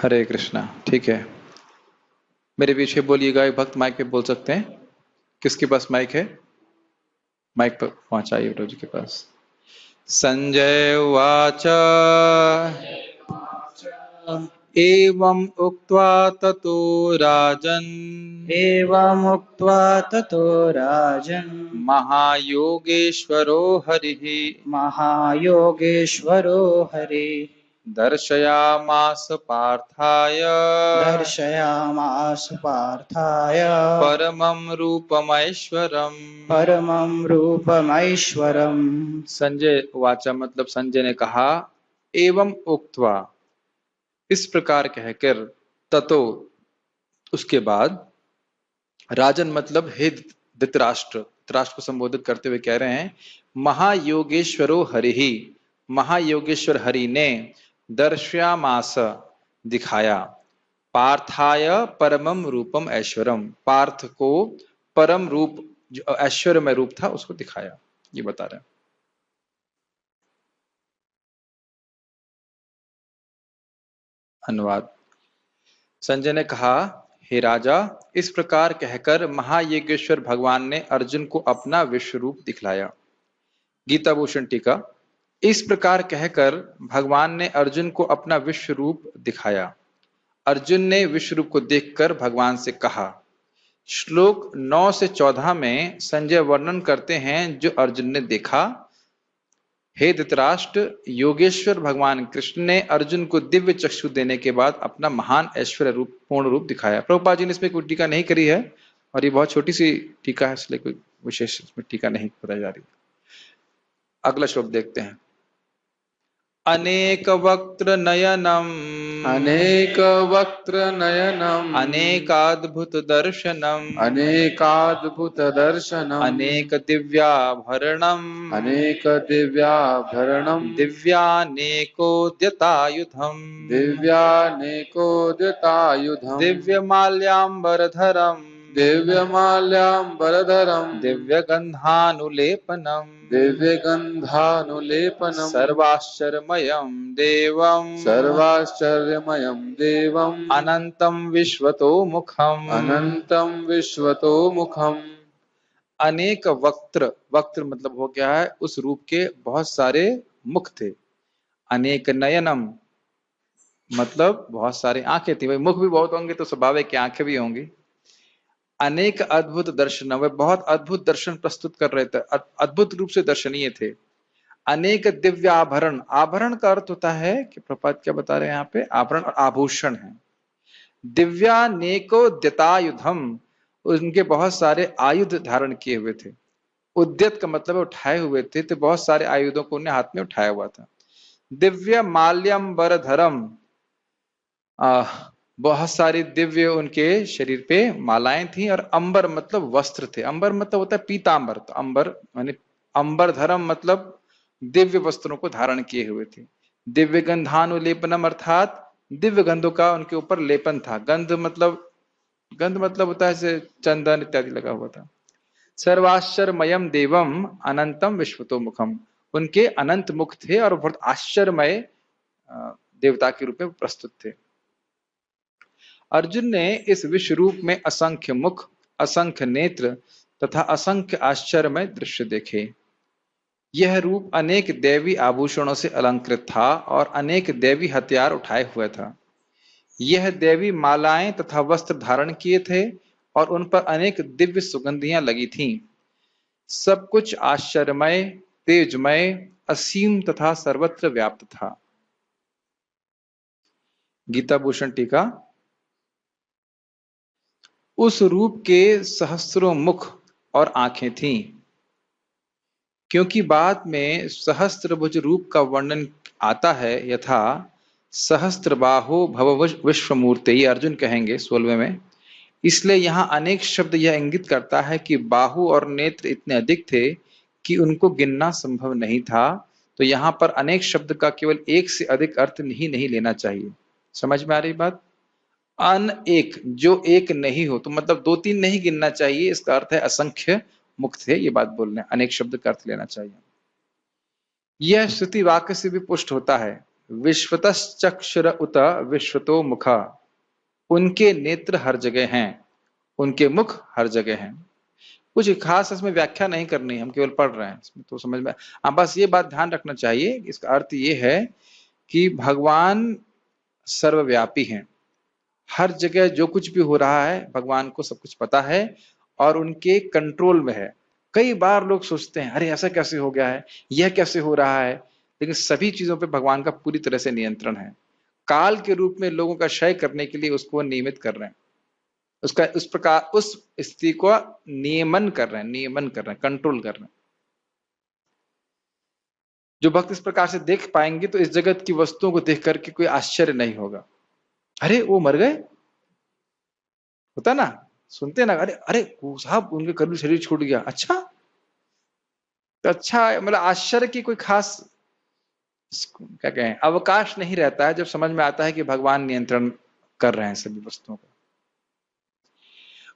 हरे कृष्णा। ठीक है, मेरे पीछे बोलिएगा। एक भक्त माइक पे बोल सकते हैं। किसके पास माइक है? माइक पर पहुंचाइए प्रभु जी के पास। संजय उवाच एवं उक्त्वा ततो राजन् एवमुक्त्वा ततो राजन् महायोगेश्वरो हरिः महायोगेश्वरो हरि दर्शयामास पार्थाय दर्शयामास पार्थाय परमं रूपमैश्वरम्। परमं रूपमैश्वरम्। संजय वाचा मतलब संजय ने कहा, एवं उक्त्वा इस प्रकार कहकर, ततो उसके बाद, राजन मतलब हे धृतराष्ट्र, धृतराष्ट्र को संबोधित करते हुए कह रहे हैं, महायोगेश्वरो हरिहि, महायोगेश्वर हरि ने दर्शयामास दिखाया, पार्थाय परमम रूपम ऐश्वरम, पार्थ को परम रूप जो ऐश्वर्यमय रूप था उसको दिखाया। ये बता रहे हैं। अनुवाद। संजय ने कहा, हे राजा, इस प्रकार कहकर महायज्ञेश्वर भगवान ने अर्जुन को अपना विश्व रूप दिखलाया। गीता भूषण टीका। इस प्रकार कहकर भगवान ने अर्जुन को अपना विश्व रूप दिखाया। अर्जुन ने विश्व रूप को देखकर भगवान से कहा। श्लोक 9 से 14 में संजय वर्णन करते हैं जो अर्जुन ने देखा। हे धृतराष्ट्र, योगेश्वर भगवान कृष्ण ने अर्जुन को दिव्य चक्षु देने के बाद अपना महान ऐश्वर्य रूप, पूर्ण रूप दिखाया। प्रभुपाद जी ने इसमें कोई टीका नहीं करी है और ये बहुत छोटी सी टीका है, इसलिए कोई विशेष इसमें टीका नहीं बताई जा रही। अगला श्लोक देखते हैं। अनेक वक्त्र नयनम अनेक वक्त्र नयनम अनेकाद्भुत दर्शनम अनेकाद्भुत दर्शनम अनेक दिव्याभरणम अनेक दिव्याभरणम दिव्यानेकोद्यतायुधम दिव्यानेकोद्यतायुधम दिव्यमाल्याम्बरधरम दिव्यमाल्याम्बरधरम दिव्यगन्धानुलेपनम दिव्यगन्धानुलेपनम सर्वाश्चर्यमयं देवं सर्वाश्चर्यमयं देवम् अनंतं विश्वतोमुखम् अनंतं विश्वतोमुखम्। अनेक वक्त्र, वक्त्र मतलब हो गया है उस रूप के बहुत सारे मुख थे। अनेक नयनम मतलब बहुत सारी आंखें थी। भाई मुख भी बहुत होंगे तो स्वाभाविक है आंखें भी होंगी। अनेक अद्भुत दर्शन, वे बहुत अद्भुत दर्शन प्रस्तुत कर रहे थे, अद्भुत रूप से दर्शनीय थे। अनेक दिव्य आभरण, आभरण का अर्थ होता है कि प्रपात क्या बता रहे हैं यहाँ पे, आभरण और आभूषण है। दिव्यानेको द्यतायुधम, उनके बहुत सारे आयुध धारण किए हुए थे। उद्यत का मतलब उठाए हुए थे, तो बहुत सारे आयुधों को उन्हें हाथ में उठाया हुआ था। दिव्य माल्यम्बरधरम, बहुत सारी दिव्य उनके शरीर पे मालाएं थी। और अंबर मतलब वस्त्र थे। अंबर मतलब होता है पीतांबर, तो अंबर माने अंबर धरम मतलब दिव्य वस्त्रों को धारण किए हुए थे। दिव्य गंधानुलेपनम अर्थात दिव्य गंधों का उनके ऊपर लेपन था। गंध मतलब होता है चंदन इत्यादि लगा हुआ था। सर्वाश्चर्यमयम देवम अनंतम विश्वतोमुखम, उनके अनंत मुख थे और बहुत आश्चर्यमय देवता के रूप में प्रस्तुत थे। अर्जुन ने इस विश्व रूप में असंख्य मुख, असंख्य नेत्र तथा असंख्य आश्चर्यमय दृश्य देखे। यह रूप अनेक दैवी आभूषणों से अलंकृत था और अनेक दैवी हथियार उठाए हुए था। यह दैवी मालाएं तथा वस्त्र धारण किए थे और उन पर अनेक दिव्य सुगंधियां लगी थीं। सब कुछ आश्चर्यमय, तेजमय, असीम तथा सर्वत्र व्याप्त था। गीता भूषण टीका। उस रूप के सहस्रों मुख और आंखें थीं, क्योंकि बाद में सहस्त्रभुज रूप का वर्णन आता है। यथा सहस्त्रबाहो भव विश्वमूर्ते, ये अर्जुन कहेंगे 16वें में। इसलिए यहाँ अनेक शब्द यह इंगित करता है कि बाहु और नेत्र इतने अधिक थे कि उनको गिनना संभव नहीं था। तो यहाँ पर अनेक शब्द का केवल एक से अधिक अर्थ नहीं लेना चाहिए। समझ में आ रही बात? अन एक, जो एक नहीं हो, तो मतलब 2-3 नहीं गिनना चाहिए। इसका अर्थ है असंख्य मुख थे, ये बात बोल रहे हैं। अनेक शब्द का अर्थ लेना चाहिए। यह श्रुति वाक्य से भी पुष्ट होता है। विश्वतश्चक्षुर उत विश्वतो मुखा, उनके नेत्र हर जगह हैं, उनके मुख हर जगह हैं। कुछ खास इसमें व्याख्या नहीं करनी, हम केवल पढ़ रहे हैं, इसमें तो समझ में। हाँ, बस ये बात ध्यान रखना चाहिए, इसका अर्थ ये है कि भगवान सर्वव्यापी हैं, हर जगह जो कुछ भी हो रहा है भगवान को सब कुछ पता है और उनके कंट्रोल में है। कई बार लोग सोचते हैं अरे ऐसा कैसे हो गया है, यह कैसे हो रहा है, लेकिन सभी चीजों पे भगवान का पूरी तरह से नियंत्रण है। काल के रूप में लोगों का क्षय करने के लिए उसको नियमित कर रहे हैं, उसका उस प्रकार उस स्थिति को नियमन कर रहे हैं, कंट्रोल कर रहे हैं। जो भक्त इस प्रकार से देख पाएंगे तो इस जगत की वस्तुओं को देख करके कोई आश्चर्य नहीं होगा। अरे वो मर गए, होता ना, सुनते ना, अरे अरे वो साहब उनके कभी शरीर छूट गया, अच्छा। तो अच्छा मतलब आश्चर्य की कोई खास क्या कहें अवकाश नहीं रहता है जब समझ में आता है कि भगवान नियंत्रण कर रहे हैं सभी वस्तुओं को।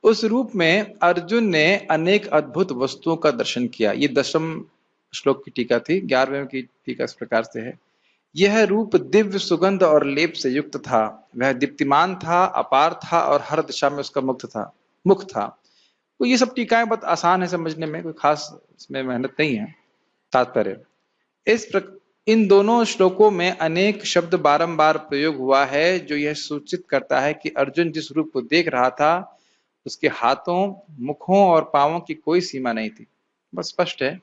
उस रूप में अर्जुन ने अनेक अद्भुत वस्तुओं का दर्शन किया। ये 10वें श्लोक की टीका थी, 11वें की टीका इस प्रकार से है। यह रूप दिव्य सुगंध और लेप से युक्त था, वह दीप्तिमान था, अपार था और हर दिशा में उसका मुख था। तो ये सब टीकाएं बहुत आसान है समझने में, कोई खास इसमें मेहनत नहीं है। तात्पर्य इन दोनों श्लोकों में अनेक शब्द बारंबार प्रयोग हुआ है जो यह सूचित करता है कि अर्जुन जिस रूप को देख रहा था उसके हाथों, मुखों और पांवों की कोई सीमा नहीं थी। बस स्पष्ट है,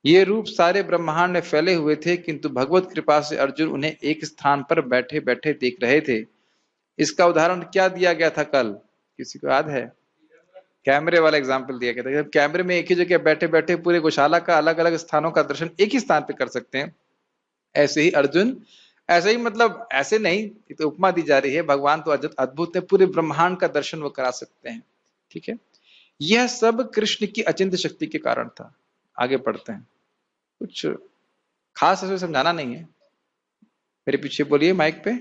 ये रूप सारे ब्रह्मांड में फैले हुए थे, किंतु भगवत कृपा से अर्जुन उन्हें एक स्थान पर बैठे बैठे देख रहे थे। इसका उदाहरण क्या दिया गया था कल, किसी को याद है? कैमरे वाला एग्जाम्पल दिया गया था। जब कैमरे में एक ही जगह बैठे बैठे पूरे गौशाला का अलग अलग स्थानों का दर्शन एक ही स्थान पे कर सकते हैं, ऐसे ही अर्जुन, ऐसे ही मतलब ऐसे नहीं, तो उपमा दी जा रही है, भगवान तो अद्भुत है, पूरे ब्रह्मांड का दर्शन वो करा सकते हैं। ठीक है, यह सब कृष्ण की अचिंत शक्ति के कारण था। आगे पढ़ते हैं, कुछ खास ऐसे समझाना नहीं है। मेरे पीछे बोलिए माइक पे,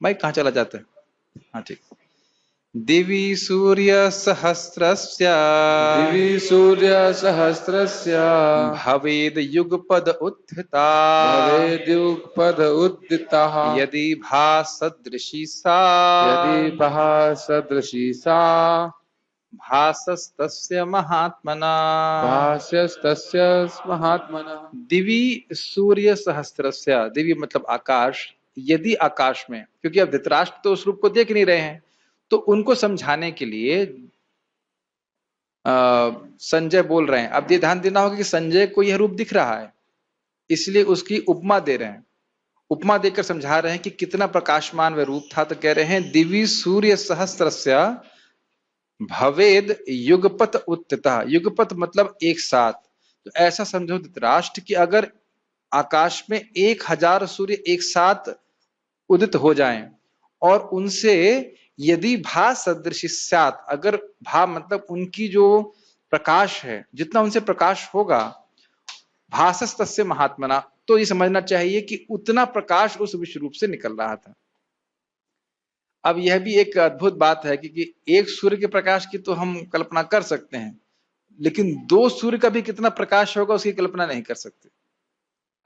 माइक कहाँ चला जाता है? हाँ ठीक। दिवि सूर्य सहस्रस्य दिवि सूर्य सहस्रस्य भवेद युगपद उत्थिता भवेद्युगपद उद्दितः यदि भासदृशी सा यदि भासदृशी सा भासस्तस्य महात्मना भास्यस्तस्य महात्मनः। दिवि सूर्य सहस्रस्य, दिवि मतलब आकाश, यदि आकाश में, क्योंकि अब धृतराष्ट्र तो उस रूप को देख नहीं रहे हैं, तो उनको समझाने के लिए संजय बोल रहे हैं। अब ये ध्यान देना होगा कि संजय को यह रूप दिख रहा है, इसलिए उसकी उपमा दे रहे हैं, उपमा देकर समझा रहे हैं कि कितना प्रकाशमान वह रूप था। तो कह रहे हैं दिवि सूर्य सहस्रस्य भवेद युगपत उत्थिता, युगपत मतलब एक साथ। तो ऐसा समझो धृतराष्ट्र कि अगर आकाश में 1000 सूर्य एक साथ उदित हो जाएं और उनसे यदि भा सदृशिस्यात्, अगर भा मतलब उनकी जो प्रकाश है, जितना उनसे प्रकाश होगा, भासस्तस्य महात्मना, तो ये समझना चाहिए कि उतना प्रकाश उस विश्व रूप से निकल रहा था। अब यह भी एक अद्भुत बात है कि एक सूर्य के प्रकाश की तो हम कल्पना कर सकते हैं, लेकिन 2 सूर्य का भी कितना प्रकाश होगा उसकी कल्पना नहीं कर सकते।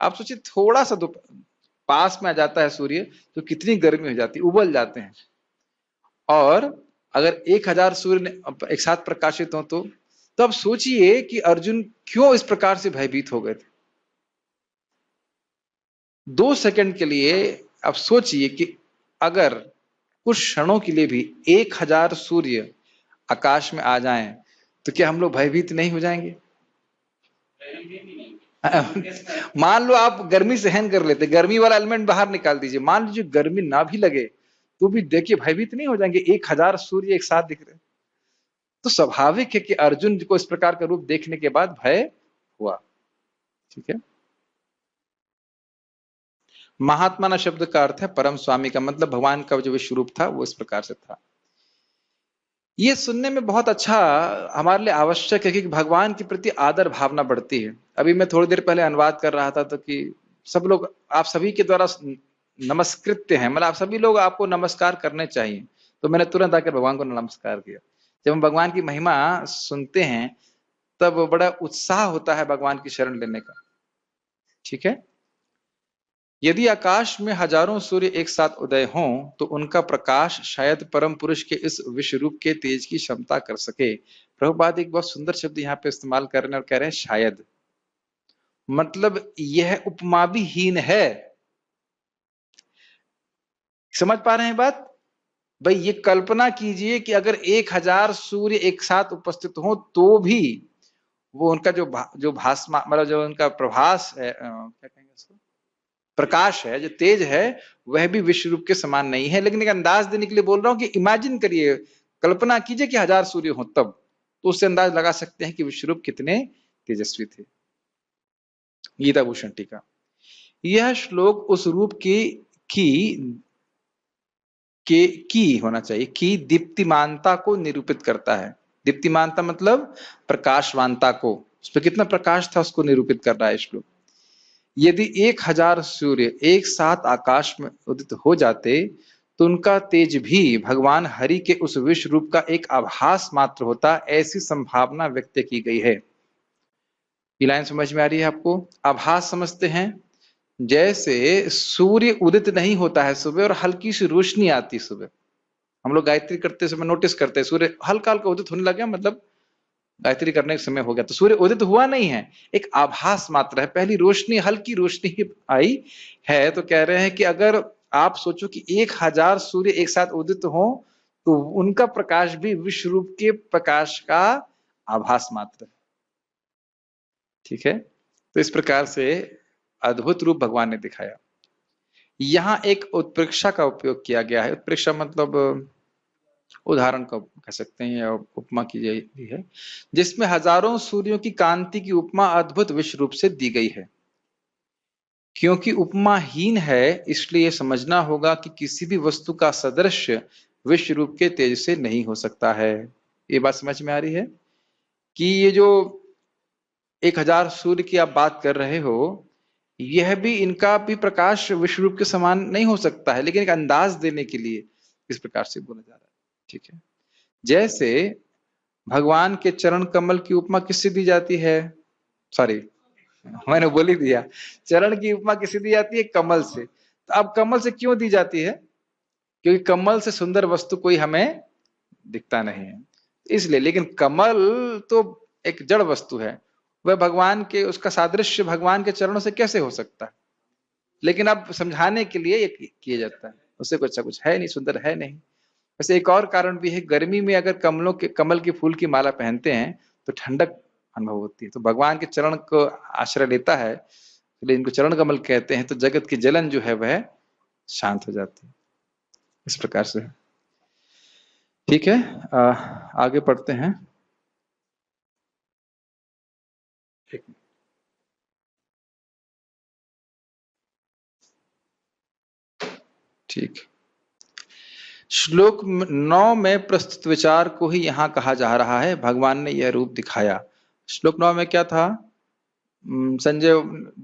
आप सोचिए, थोड़ा सा पास में आ जाता है सूर्य तो कितनी गर्मी हो जाती है, उबल जाते हैं। और अगर 1000 सूर्य एक साथ प्रकाशित हो तो अब सोचिए कि अर्जुन क्यों इस प्रकार से भयभीत हो गए थे। 2 सेकंड के लिए अब सोचिए कि अगर कुछ क्षणों के लिए भी 1000 सूर्य आकाश में आ जाएं तो क्या हम लोग भयभीत नहीं हो जाएंगे? मान लो आप गर्मी सहन कर लेते, गर्मी वाला एलिमेंट बाहर निकाल दीजिए, मान लीजिए गर्मी ना भी लगे तो भी देखिए भयभीत नहीं हो जाएंगे? 1000 सूर्य एक साथ दिख रहे, तो स्वाभाविक है कि अर्जुन को इस प्रकार का रूप देखने के बाद भय हुआ। ठीक है, महात्मा शब्द का अर्थ है परम स्वामी का, मतलब भगवान का जो विश्व रूप था वो इस प्रकार से था। ये सुनने में बहुत अच्छा हमारे लिए आवश्यक है कि भगवान के प्रति आदर भावना बढ़ती है। अभी मैं थोड़ी देर पहले अनुवाद कर रहा था तो कि सब लोग, आप सभी के द्वारा नमस्कृत्य हैं, मतलब आप सभी लोग, आपको नमस्कार करने चाहिए। तो मैंने तुरंत आकर भगवान को नमस्कार किया। जब हम भगवान की महिमा सुनते हैं तब बड़ा उत्साह होता है भगवान की शरण लेने का। ठीक है, यदि आकाश में हजारों सूर्य एक साथ उदय हों तो उनका प्रकाश शायद परम पुरुष के इस विश्व रूप के तेज की क्षमता कर सके। प्रभुपाद एक बहुत सुंदर शब्द यहाँ पे इस्तेमाल कर रहे हैं और कह रहे हैं शायद, मतलब यह उपमा भी हीन है। समझ पा रहे हैं बात? भाई ये कल्पना कीजिए कि अगर 1000 सूर्य एक साथ उपस्थित हो तो भी वो उनका जो भासमा मतलब जो उनका प्रभास है, क्या कहेंगे उसको, प्रकाश है, जो तेज है, वह भी विश्व रूप के समान नहीं है। लेकिन एक अंदाज देने के लिए बोल रहा हूं कि इमेजिन करिए, कल्पना कीजिए कि 1000 सूर्य हो तब, तो उससे अंदाज लगा सकते हैं कि विश्व रूप कितने तेजस्वी थे। गीता भूषण टीका। यह श्लोक उस रूप की होना चाहिए कि दीप्तिमानता को निरूपित करता है। दीप्तिमानता मतलब प्रकाशवानता को, उस पर कितना प्रकाश था उसको निरूपित कर रहा है श्लोक। यदि 1000 सूर्य एक साथ आकाश में उदित हो जाते तो उनका तेज भी भगवान हरि के उस विश्व रूप का एक आभास मात्र होता, ऐसी संभावना व्यक्त की गई है। ये लाइन समझ में आ रही है आपको? आभास समझते हैं, जैसे सूर्य उदित नहीं होता है सुबह और हल्की सी रोशनी आती सुबह, हम लोग गायत्री करते समय नोटिस करते हैं सूर्य हल्का हल्का उदित होने लगा, मतलब गायत्री करने का समय हो गया, तो सूर्य उदित हुआ नहीं है, एक आभास मात्र है, पहली रोशनी हल्की रोशनी आई है। तो कह रहे हैं कि अगर आप सोचो कि 1000 सूर्य एक साथ उदित हो तो उनका प्रकाश भी विश्व रूप के प्रकाश का आभास मात्र है। ठीक है, तो इस प्रकार से अद्भुत रूप भगवान ने दिखाया। यहां एक उत्प्रेक्षा का उपयोग किया गया है। उत्प्रेक्षा मतलब उदाहरण का कह सकते हैं या उपमा की गई है, जिसमें हजारों सूर्यों की कांति की उपमा अद्भुत विश्व रूप से दी गई है। क्योंकि उपमा हीन है इसलिए समझना होगा कि किसी भी वस्तु का सदृश्य विश्व रूप के तेज से नहीं हो सकता है। ये बात समझ में आ रही है कि ये जो 1000 सूर्य की आप बात कर रहे हो, यह भी, इनका भी प्रकाश विश्व रूप के समान नहीं हो सकता है, लेकिन एक अंदाज देने के लिए इस प्रकार से बोला जा रहा है। ठीक है, जैसे भगवान के चरण कमल की उपमा किससे दी जाती है? सॉरी, मैंने बोल ही दिया, चरण की उपमा किससे दी जाती है? कमल से। तो अब कमल से क्यों दी जाती है? क्योंकि कमल से सुंदर वस्तु कोई हमें दिखता नहीं है, इसलिए। लेकिन कमल तो एक जड़ वस्तु है, वह भगवान के, उसका सादृश्य भगवान के चरणों से कैसे हो सकता है? लेकिन अब समझाने के लिए ये किया जाता है, उससे कुछ अच्छा कुछ है नहीं, सुंदर है नहीं। वैसे एक और कारण भी है, गर्मी में अगर कमल के फूल की माला पहनते हैं तो ठंडक अनुभव होती है, तो भगवान के चरण को आश्रय लेता है, इसलिए इनको चरण कमल कहते हैं, तो जगत की जलन जो है वह शांत हो जाती है। इस प्रकार से। ठीक है, आगे पढ़ते हैं। ठीक, श्लोक 9 में प्रस्तुत विचार को ही यहाँ कहा जा रहा है, भगवान ने यह रूप दिखाया। श्लोक 9 में क्या था? संजय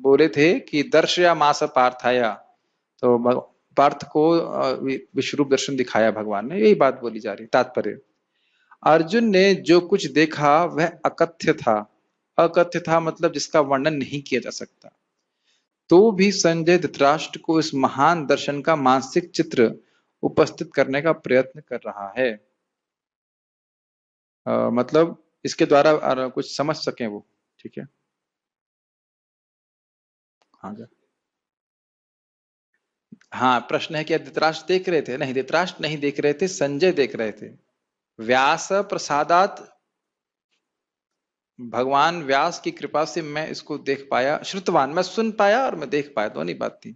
बोले थे कि दर्शया मास पार्थाया, तो पार्थ को विश्वरूप दर्शन दिखाया भगवान ने, यही बात बोली जा रही। तात्पर्य, अर्जुन ने जो कुछ देखा वह अकथ्य था। अकथ्य था मतलब जिसका वर्णन नहीं किया जा सकता। तो भी संजय धृतराष्ट्र को इस महान दर्शन का मानसिक चित्र उपस्थित करने का प्रयत्न कर रहा है। मतलब इसके द्वारा कुछ समझ सकें वो। ठीक है, हाँ जी। हाँ, प्रश्न है कि धृतराष्ट्र देख रहे थे? नहीं, धृतराष्ट्र नहीं देख रहे थे, संजय देख रहे थे। व्यास प्रसादात, भगवान व्यास की कृपा से मैं इसको देख पाया। श्रुतवान, मैं सुन पाया और मैं देख पाया, दोनों बात थी।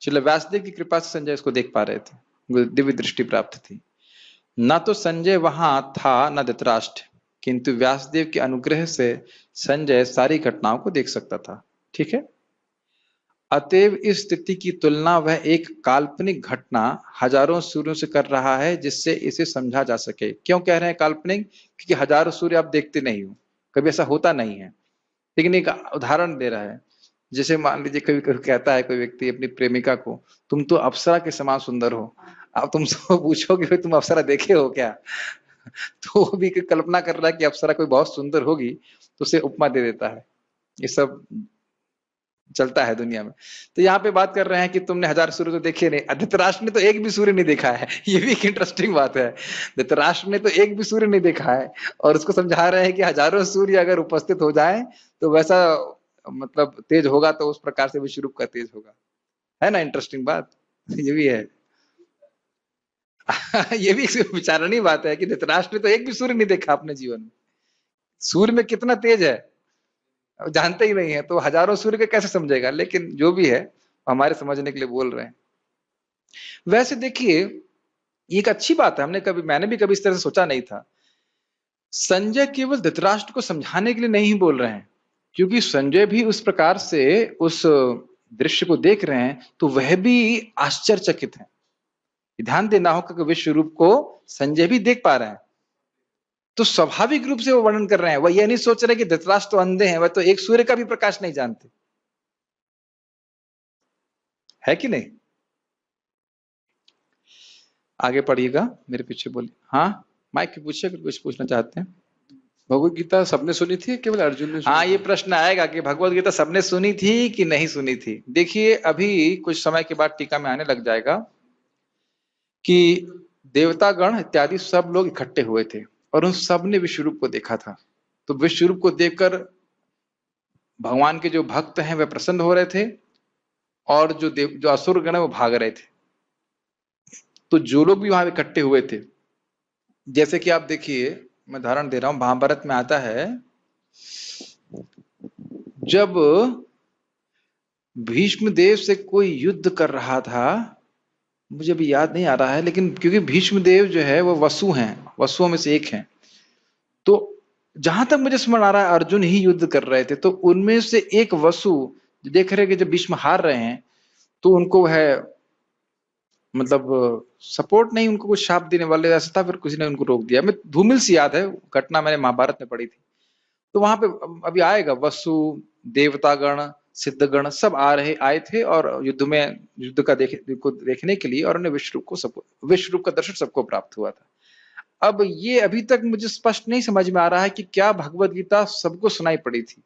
चलो, व्यासदेव की कृपा से संजय इसको देख पा रहे थे, दिव्य दृष्टि प्राप्त थी। न तो संजय वहां था न धृतराष्ट्र, किंतु व्यासदेव के अनुग्रह से संजय सारी घटनाओं को देख सकता था। ठीक है, अतएव इस स्थिति की तुलना वह एक काल्पनिक घटना हजारों सूर्यों से कर रहा है, जिससे इसे समझा जा सके। क्यों कह रहे हैं काल्पनिक? क्योंकि हजारों सूर्य आप देखते नहीं हो, कभी ऐसा होता नहीं है। लेकिन एक उदाहरण दे रहा है, जैसे मान लीजिए कभी कभी कहता है कोई व्यक्ति अपनी प्रेमिका को, तुम तो अप्सरा के समान सुंदर हो। अब तुमसे पूछोगे भाई तुम अप्सरा देखे हो क्या? तो वो भी कल्पना कर रहा है कि अप्सरा कोई बहुत सुंदर होगी, तो उसे उपमा दे देता है। ये सब चलता है दुनिया में। तो यहाँ पे बात कर रहे हैं कि तुमने 1000 सूर्य तो देखे नहीं। धृतराष्ट्र ने तो एक भी सूर्य नहीं देखा है। ये भी एक इंटरेस्टिंग बात है। धृतराष्ट्र ने तो एक भी सूर्य नहीं देखा है और उसको समझा रहे हैं कि हजारों सूर्य अगर उपस्थित हो जाए तो वैसा मतलब तेज होगा, तो उस प्रकार से विश्व रूप का तेज होगा। है ना इंटरेस्टिंग बात? ये भी है। ये भी एक विचारणीय बात है कि धृतराष्ट्र ने तो एक भी सूर्य नहीं देखा अपने जीवन में। सूर्य में कितना तेज है जानते ही नहीं है, तो हजारों सूर्य के कैसे समझेगा? लेकिन जो भी है हमारे समझने के लिए बोल रहे हैं। वैसे देखिए ये एक अच्छी बात है, मैंने भी कभी इस तरह से सोचा नहीं था। संजय केवल धृतराष्ट्र को समझाने के लिए नहीं बोल रहे हैं, क्योंकि संजय भी उस प्रकार से उस दृश्य को देख रहे हैं तो वह भी आश्चर्यचकित है। ध्यान देना होगा कि विश्व रूप को संजय भी देख पा रहे हैं, तो स्वाभाविक रूप से वो वर्णन कर रहे हैं। वह ये नहीं सोच रहे कि धृतराष्ट्र तो अंधे हैं, वह तो एक सूर्य का भी प्रकाश नहीं जानते, है कि नहीं? आगे पढ़िएगा, मेरे पीछे बोलिए। हाँ माइक पे पूछिए अगर कुछ पूछना चाहते हैं। भगवत गीता सबने सुनी थी केवल अर्जुन ने सुनी? हाँ ये प्रश्न आएगा कि भगवत गीता सबने सुनी थी कि नहीं सुनी थी। देखिए अभी कुछ समय के बाद टीका में आने लग जाएगा कि देवतागण इत्यादि सब लोग इकट्ठे हुए थे और उन सब ने विश्वरूप को देखा था। तो विश्वरूप को देखकर भगवान के जो भक्त हैं वह प्रसन्न हो रहे थे और जो असुर गण है वो भाग रहे थे। तो जो लोग भी वहां इकट्ठे हुए थे, जैसे कि आप देखिए, मैं उदाहरण दे रहा हूं, महाभारत में आता है जब भीष्म देव से कोई युद्ध कर रहा था, मुझे भी याद नहीं आ रहा है, लेकिन क्योंकि भीष्म देव जो है वो वसु हैं, वसुओं में से एक हैं, तो जहां तक मुझे समझ आ रहा है अर्जुन ही युद्ध कर रहे थे। तो उनमें से एक वसु देख रहे कि जब भीष्म हार रहे हैं तो उनको है मतलब सपोर्ट नहीं, उनको कुछ शाप देने वाले ऐसा था, फिर किसी ने उनको रोक दिया। मैं धूमिल सी याद है, घटना मैंने महाभारत में पढ़ी थी। तो वहां पे अभी आएगा वसु, देवतागण, सिद्धगण सब आए थे और युद्ध का देखने के लिए, और उन्हें विश्व रूप का दर्शन सबको प्राप्त हुआ था। अब ये अभी तक मुझे स्पष्ट नहीं समझ में आ रहा है कि क्या भगवत गीता सबको सुनाई पड़ी थी।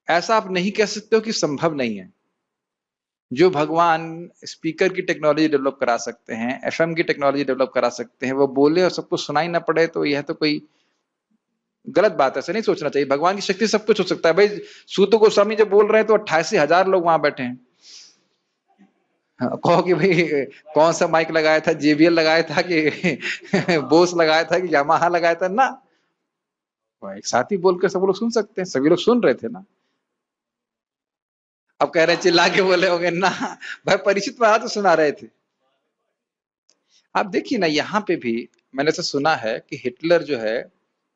ऐसा आप नहीं कह सकते हो कि संभव नहीं है। जो भगवान स्पीकर की टेक्नोलॉजी डेवलप करा सकते हैं, एफएम की टेक्नोलॉजी डेवलप करा सकते हैं, वो बोले और सबको सुनाई ना पड़े, तो यह तो कोई गलत बात है। ऐसा नहीं सोचना चाहिए। भगवान की शक्ति सब कुछ हो सकता है। भाई सूत गोस्वामी जब बोल रहे हैं तो 88,000 लोग वहां बैठे हैं। कहो कि भाई कौन सा माइक लगाया था, जेबीएल लगाया था कि बोस लगाया था कि यामाहा लगाया था ना, एक साथ ही बोलकर सब लोग सुन सकते हैं। सभी लोग सुन रहे थे ना। अब कह रहे हैं चिल्ला के बोले होंगे ना, भाई परीक्षित महाराज तो सुना रहे थे। आप देखिए ना, यहाँ पे भी मैंने ऐसा सुना है कि हिटलर जो है,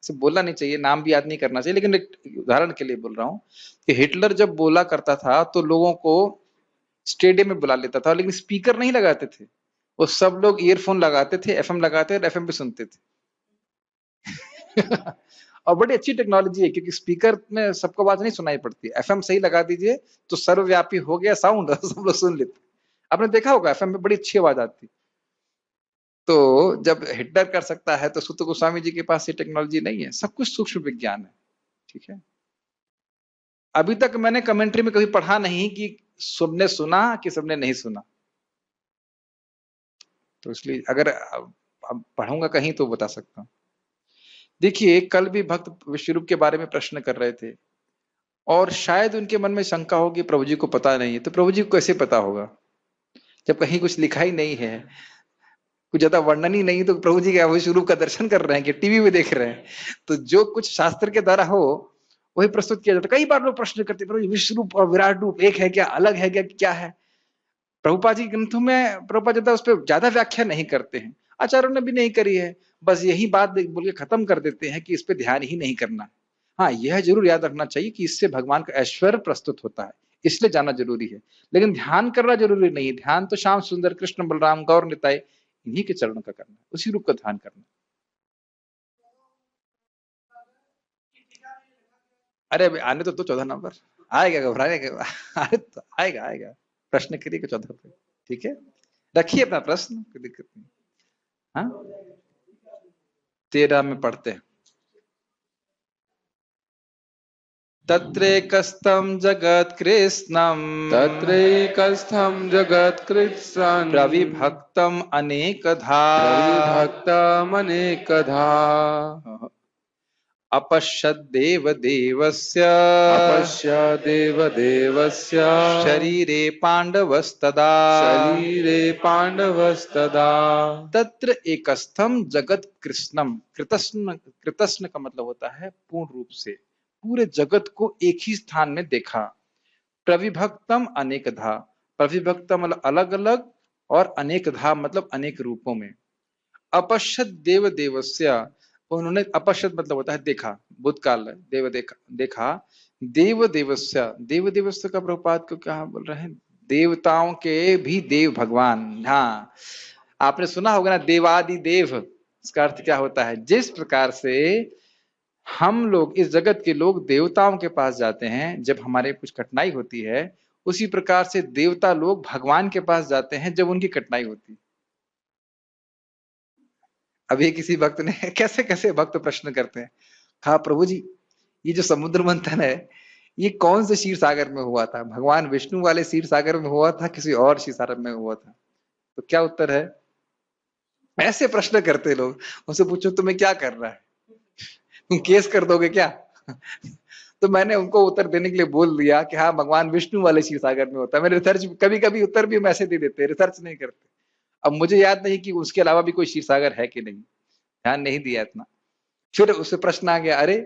इसे बोलना नहीं चाहिए, नाम भी याद नहीं करना चाहिए, लेकिन एक उदाहरण के लिए बोल रहा हूँ कि हिटलर जब बोला करता था तो लोगों को स्टेडियम में बुला लेता था, लेकिन स्पीकर नहीं लगाते थे। वो सब लोग ईयरफोन लगाते थे, एफएम लगाते थे, एफएम पे सुनते थे। और बड़ी अच्छी टेक्नोलॉजी है, क्योंकि स्पीकर में सबको आवाज नहीं सुनाई पड़ती। एफएम सही लगा दीजिए तो सर्वव्यापी हो गया साउंड, सब लोग सुन लेते। आपने देखा होगा एफएम में बड़ी अच्छी आवाज आती। तो जब हिटलर कर सकता है तो सुत गोस्वामी जी के पास ये टेक्नोलॉजी नहीं है। सब कुछ सूक्ष्म विज्ञान है, ठीक है। अभी तक मैंने कमेंट्री में कभी पढ़ा नहीं कि सबने सुना कि सबने नहीं सुना, तो इसलिए अगर अब पढ़ूंगा कहीं तो बता सकता हूँ। देखिए कल भी भक्त विश्वरूप के बारे में प्रश्न कर रहे थे और शायद उनके मन में शंका होगी प्रभु जी को पता नहीं है। तो प्रभु जी को कैसे पता होगा जब कहीं कुछ लिखा ही नहीं है, कुछ ज्यादा वर्णन ही नहीं, तो प्रभु जी क्या विश्वरूप का दर्शन कर रहे हैं कि टीवी में देख रहे हैं? तो जो कुछ शास्त्र के द्वारा हो वही प्रस्तुत किया जाता है। कई बार लोग प्रश्न करते हैं प्रभु विश्वरूप और विराट रूप एक है क्या, अलग है क्या, क्या है? प्रभुपाद जी ग्रंथों में प्रभुपाद ज्यादा उस पर ज्यादा व्याख्या नहीं करते हैं, आचार्यों ने भी नहीं करी है। बस यही बात बोल के खत्म कर देते हैं कि इस पे ध्यान ही नहीं करना। हाँ यह जरूर याद रखना चाहिए कि इससे भगवान का ऐश्वर्य प्रस्तुत होता है, इसलिए जाना जरूरी है, लेकिन ध्यान करना जरूरी नहीं है। ध्यान तो श्याम सुंदर, कृष्ण बलराम, गौर निताय, इन्हीं के चरणों का करना, उसी रूप का ध्यान करना। अरे अभी आने तो 14 नंबर आएगा, घबराने के आएगा आएगा। प्रश्न करिए 14 पे, ठीक है। रखिए अपना प्रश्न, कोई दिक्कत नहीं। हाँ 13 में पढ़ते हैं। तत्रैकस्थं जगत्कृत्स्नं तत्रैकस्थं जगत्कृत्स्नं प्रविभक्तम् अनेकधा प्रविभक्तमनेकधा अपश्यद्देवदेवस्य अपश्य देवदेवस्य शरीरे पाण्डवस्तदा शरीरे पाण्डवस्तदा तत्र एकस्थम जगत कृष्णम। कृतस्न, कृतस्न का मतलब होता है पूर्ण रूप से, पूरे जगत को एक ही स्थान में देखा। प्रविभक्तम अनेकधा, प्रविभक्तम मतलब अलग अलग, और अनेकधा मतलब अनेक रूपों में। अपश्यत देव देवस्य, उन्होंने, अपश्यत मतलब होता है देखा, भूतकाल है, देव देखा, देखा। देव देवस्य, देव देवस्य का प्रभुपाद को क्या बोल रहे हैं, देवताओं के भी देव भगवान। हाँ, आपने सुना होगा ना देवादि देव, इसका अर्थ क्या होता है, जिस प्रकार से हम लोग इस जगत के लोग देवताओं के पास जाते हैं जब हमारे कुछ कठिनाई होती है, उसी प्रकार से देवता लोग भगवान के पास जाते हैं जब उनकी कठिनाई होती है। अभी किसी भक्त ने कैसे कैसे भक्त प्रश्न करते हैं, कहा प्रभु जी ये जो समुद्र मंथन है ये कौन से क्षीर सागर में हुआ था, भगवान विष्णु वाले क्षीर सागर में हुआ था, किसी और क्षीर सागर में हुआ था? तो क्या उत्तर है? ऐसे प्रश्न करते लोग। उनसे पूछो तुम्हें क्या कर रहा है, तुम केस कर दोगे क्या? तो मैंने उनको उत्तर देने के लिए बोल दिया कि हाँ भगवान विष्णु वाले क्षीर सागर में होता है। मैंने रिसर्च, कभी कभी उत्तर भी हम ऐसे दे देते, रिसर्च नहीं करते। अब मुझे याद नहीं कि उसके अलावा भी कोई क्षीर सागर है कि नहीं, ध्यान नहीं दिया इतना। फिर उससे प्रश्न आ गया, अरे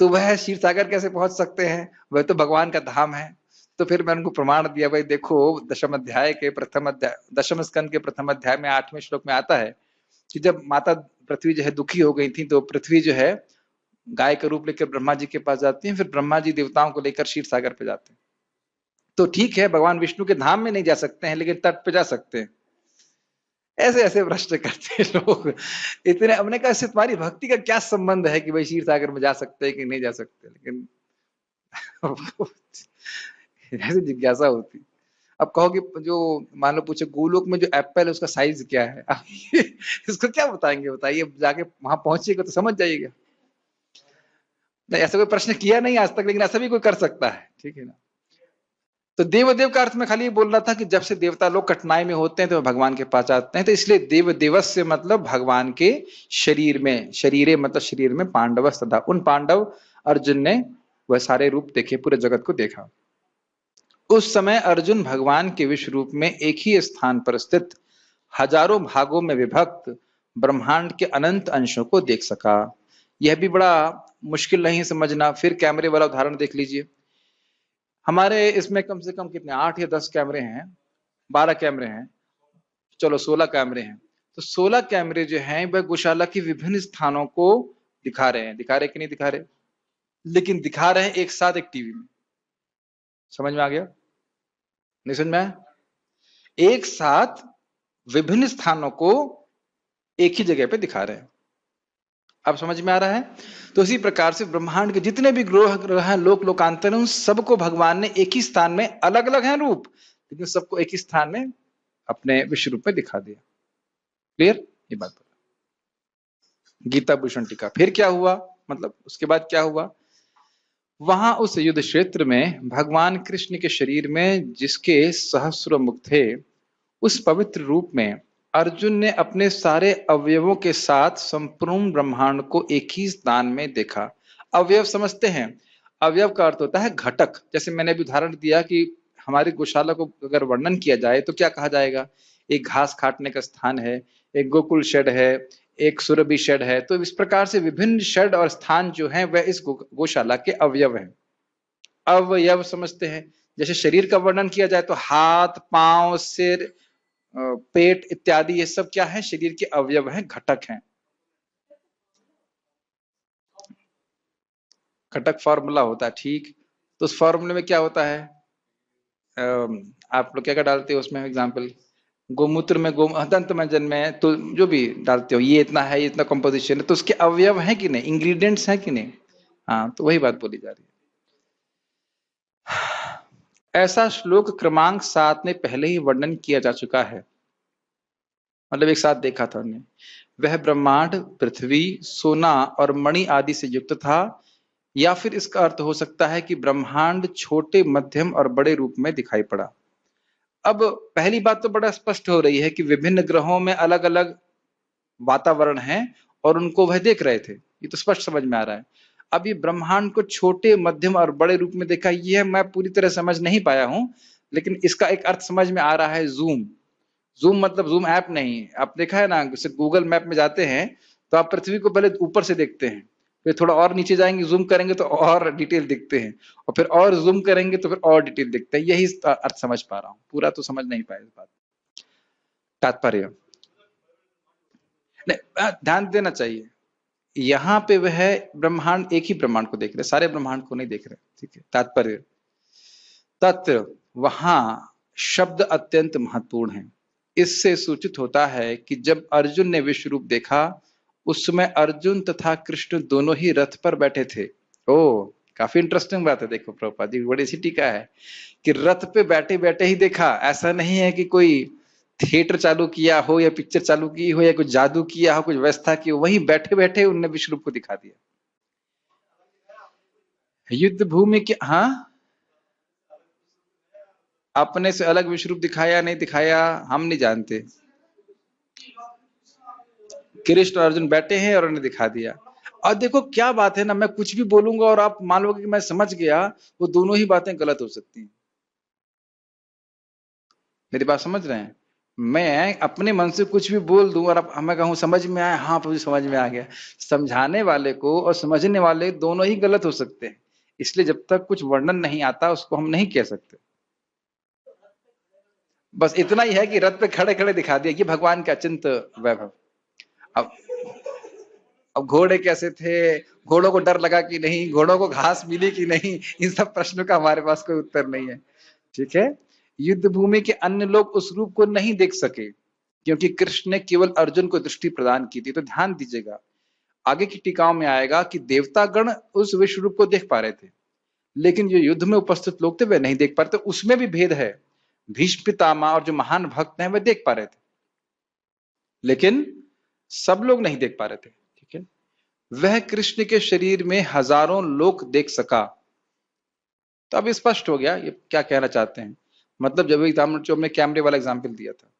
तो वह क्षीर सागर कैसे पहुंच सकते हैं, वह तो भगवान का धाम है। तो फिर मैंने उनको प्रमाण दिया, भाई देखो दशम अध्याय के प्रथम अध्याय, दशम स्कंद के प्रथम अध्याय में 8वें श्लोक में आता है कि जब माता पृथ्वी जो है दुखी हो गई थी, तो पृथ्वी जो है गाय का रूप लेकर ब्रह्मा जी के पास जाती है, फिर ब्रह्मा जी देवताओं को लेकर क्षीर सागर पे जाते हैं। तो ठीक है भगवान विष्णु के धाम में नहीं जा सकते हैं, लेकिन तट पे जा सकते हैं। ऐसे ऐसे प्रश्न करते हैं लोग। इतने, हमने कहा इससे तुम्हारी भक्ति का क्या संबंध है कि भाई क्षीर सागर में जा सकते हैं कि नहीं जा सकते, लेकिन ऐसी जिज्ञासा होती। अब कहो कि जो मान लो पूछे गोलोक में जो एप्पल है उसका साइज क्या है, इसको क्या बताएंगे, बताइए, जाके वहां पहुंचिएगा तो समझ जाइएगा। नहीं, ऐसा कोई प्रश्न किया नहीं आज तक, लेकिन ऐसा भी कोई कर सकता है, ठीक है ना। तो देवदेव का अर्थ में खाली ये बोल रहा था कि जब से देवता लोग कठिनाई में होते हैं तो भगवान के पास आते हैं, तो इसलिए देव देवस्य मतलब भगवान के शरीर में, शरीरे मतलब शरीर में, पांडव सदा, उन पांडव, अर्जुन ने वह सारे रूप देखे, पूरे जगत को देखा। उस समय अर्जुन भगवान के विश्व रूप में एक ही स्थान पर स्थित हजारों भागों में विभक्त ब्रह्मांड के अनंत अंशों को देख सका। यह भी बड़ा मुश्किल नहीं समझना। फिर कैमरे वाला उदाहरण देख लीजिए। हमारे इसमें कम से कम कितने, 8 या 10 कैमरे हैं, 12 कैमरे हैं, चलो 16 कैमरे हैं। तो 16 कैमरे जो हैं वह गौशाला के विभिन्न स्थानों को दिखा रहे हैं, दिखा रहे कि नहीं दिखा रहे, लेकिन दिखा रहे हैं एक साथ एक टीवी में। समझ में आ गया? नहीं समझ में आया? एक साथ विभिन्न स्थानों को एक ही जगह पे दिखा रहे हैं। अब समझ में आ रहा है? तो इसी प्रकार से ब्रह्मांड के जितने भी ग्रह हैं, लोक लोकांतर, उन सबको भगवान ने एक ही स्थान में, अलग अलग हैं रूप, लेकिन सबको एक ही स्थान में अपने विश्व रूप में दिखा दिया। क्लियर? ये बात बता। गीता भूषण टीका। फिर क्या हुआ, मतलब उसके बाद क्या हुआ? वहां उस युद्ध क्षेत्र में भगवान कृष्ण के शरीर में जिसके सहस्र मुख थे, उस पवित्र रूप में अर्जुन ने अपने सारे अवयवों के साथ संपूर्ण ब्रह्मांड को एक ही स्थान में देखा। अवयव समझते हैं? अवयव का अर्थ होता है घटक। जैसे मैंने अभी उदाहरण दिया कि हमारी गौशाला को अगर वर्णन किया जाए तो क्या कहा जाएगा? एक घास काटने का स्थान है, एक गोकुल शेड है, एक सुरभि शेड है। तो इस प्रकार से विभिन्न शेड और स्थान जो हैं वह इस गौशाला के अवयव हैं। अवयव समझते हैं? जैसे शरीर का वर्णन किया जाए तो हाथ, पांव, सिर, पेट इत्यादि, ये सब क्या है? शरीर के अवयव हैं, घटक हैं। घटक फॉर्मूला होता है, ठीक। तो उस फॉर्मूले में क्या होता है? आप लोग क्या क्या डालते हो उसमें? एग्जाम्पल, गोमूत्र में दंत मंजन में, तो जो भी डालते हो, ये इतना है, ये इतना कंपोजिशन है, तो उसके अवयव है कि नहीं, इंग्रेडिएंट्स है कि नहीं? हाँ, तो वही बात बोली जा रही है। ऐसा श्लोक क्रमांक 7 में पहले ही वर्णन किया जा चुका है, मतलब एक साथ देखा था हमने। वह ब्रह्मांड पृथ्वी, सोना और मणि आदि से युक्त था। या फिर इसका अर्थ हो सकता है कि ब्रह्मांड छोटे, मध्यम और बड़े रूप में दिखाई पड़ा। अब पहली बात तो बड़ा स्पष्ट हो रही है कि विभिन्न ग्रहों में अलग अलग वातावरण है और उनको वह देख रहे थे, ये तो स्पष्ट समझ में आ रहा है। अब ये ब्रह्मांड को छोटे, मध्यम और बड़े रूप में देखा, यह मैं पूरी तरह समझ नहीं पाया हूं, लेकिन इसका एक अर्थ समझ में आ रहा है, जूम। जूम मतलब जूम ऐप नहीं, आप देखा है ना, जैसे गूगल मैप में जाते हैं तो आप पृथ्वी को पहले ऊपर से देखते हैं, फिर थोड़ा और नीचे जाएंगे, जूम करेंगे तो और डिटेल दिखते हैं, और फिर और जूम करेंगे तो फिर और डिटेल दिखते हैं। यही अर्थ समझ पा रहा हूं, पूरा तो समझ नहीं पाया इस बात। तात्पर्य नहीं, ध्यान देना चाहिए, यहाँ पे वह ब्रह्मांड, एक ही ब्रह्मांड को देख रहे, सारे ब्रह्मांड को नहीं देख रहे। ठीक है, तात्पर्य तत्व, वहां शब्द अत्यंत महत्वपूर्ण है। इससे सूचित होता है कि जब अर्जुन ने विश्व रूप देखा, उस समय अर्जुन तथा कृष्ण दोनों ही रथ पर बैठे थे। ओ, काफी इंटरेस्टिंग बात है। देखो प्रभुपाद जी बड़ी सी टीका है कि रथ पे बैठे बैठे ही देखा। ऐसा नहीं है कि कोई थिएटर चालू किया हो या पिक्चर चालू की हो या कुछ जादू किया हो, कुछ व्यवस्था की हो, वहीं बैठे बैठे उनने विश्व रूप को दिखा दिया। युद्ध भूमि के, हाँ, अपने से अलग विश्व रूप दिखाया नहीं दिखाया हम नहीं जानते। कृष्ण और अर्जुन बैठे हैं और उन्हें दिखा दिया। और देखो क्या बात है ना, मैं कुछ भी बोलूंगा और आप मान लोगे कि मैं समझ गया, वो दोनों ही बातें गलत हो सकती हैं। मेरी बात समझ रहे हैं? मैं अपने मन से कुछ भी बोल दूं और मैं कहूं समझ में आया, हाँ मुझे समझ में आ गया, समझाने वाले को और समझने वाले दोनों ही गलत हो सकते हैं। इसलिए जब तक कुछ वर्णन नहीं आता उसको हम नहीं कह सकते। बस इतना ही है कि रथ पे खड़े खड़े दिखा दिया, ये भगवान का अचिंत वैभव। अब अब घोड़े कैसे थे, घोड़ों को डर लगा कि नहीं, घोड़ों को घास मिली कि नहीं, इन सब प्रश्नों का हमारे पास कोई उत्तर नहीं है। ठीक है, युद्ध भूमि के अन्य लोग उस रूप को नहीं देख सके क्योंकि कृष्ण ने केवल अर्जुन को दृष्टि प्रदान की थी। तो ध्यान दीजिएगा, आगे की टीकाओं में आएगा कि देवतागण उस विश्व रूप को देख पा रहे थे, लेकिन जो युद्ध में उपस्थित लोग थे वे नहीं देख पा रहे थे। उसमें भी भेद है। भीष्म पितामह और जो महान भक्त हैं वे देख पा रहे थे, लेकिन सब लोग नहीं देख पा रहे थे। ठीक है, वह कृष्ण के शरीर में हजारों लोग देख सका। तो अब स्पष्ट हो गया ये क्या कहना चाहते हैं। मतलब जब जो हमने कैमरे वाला एग्जाम्पल दिया था,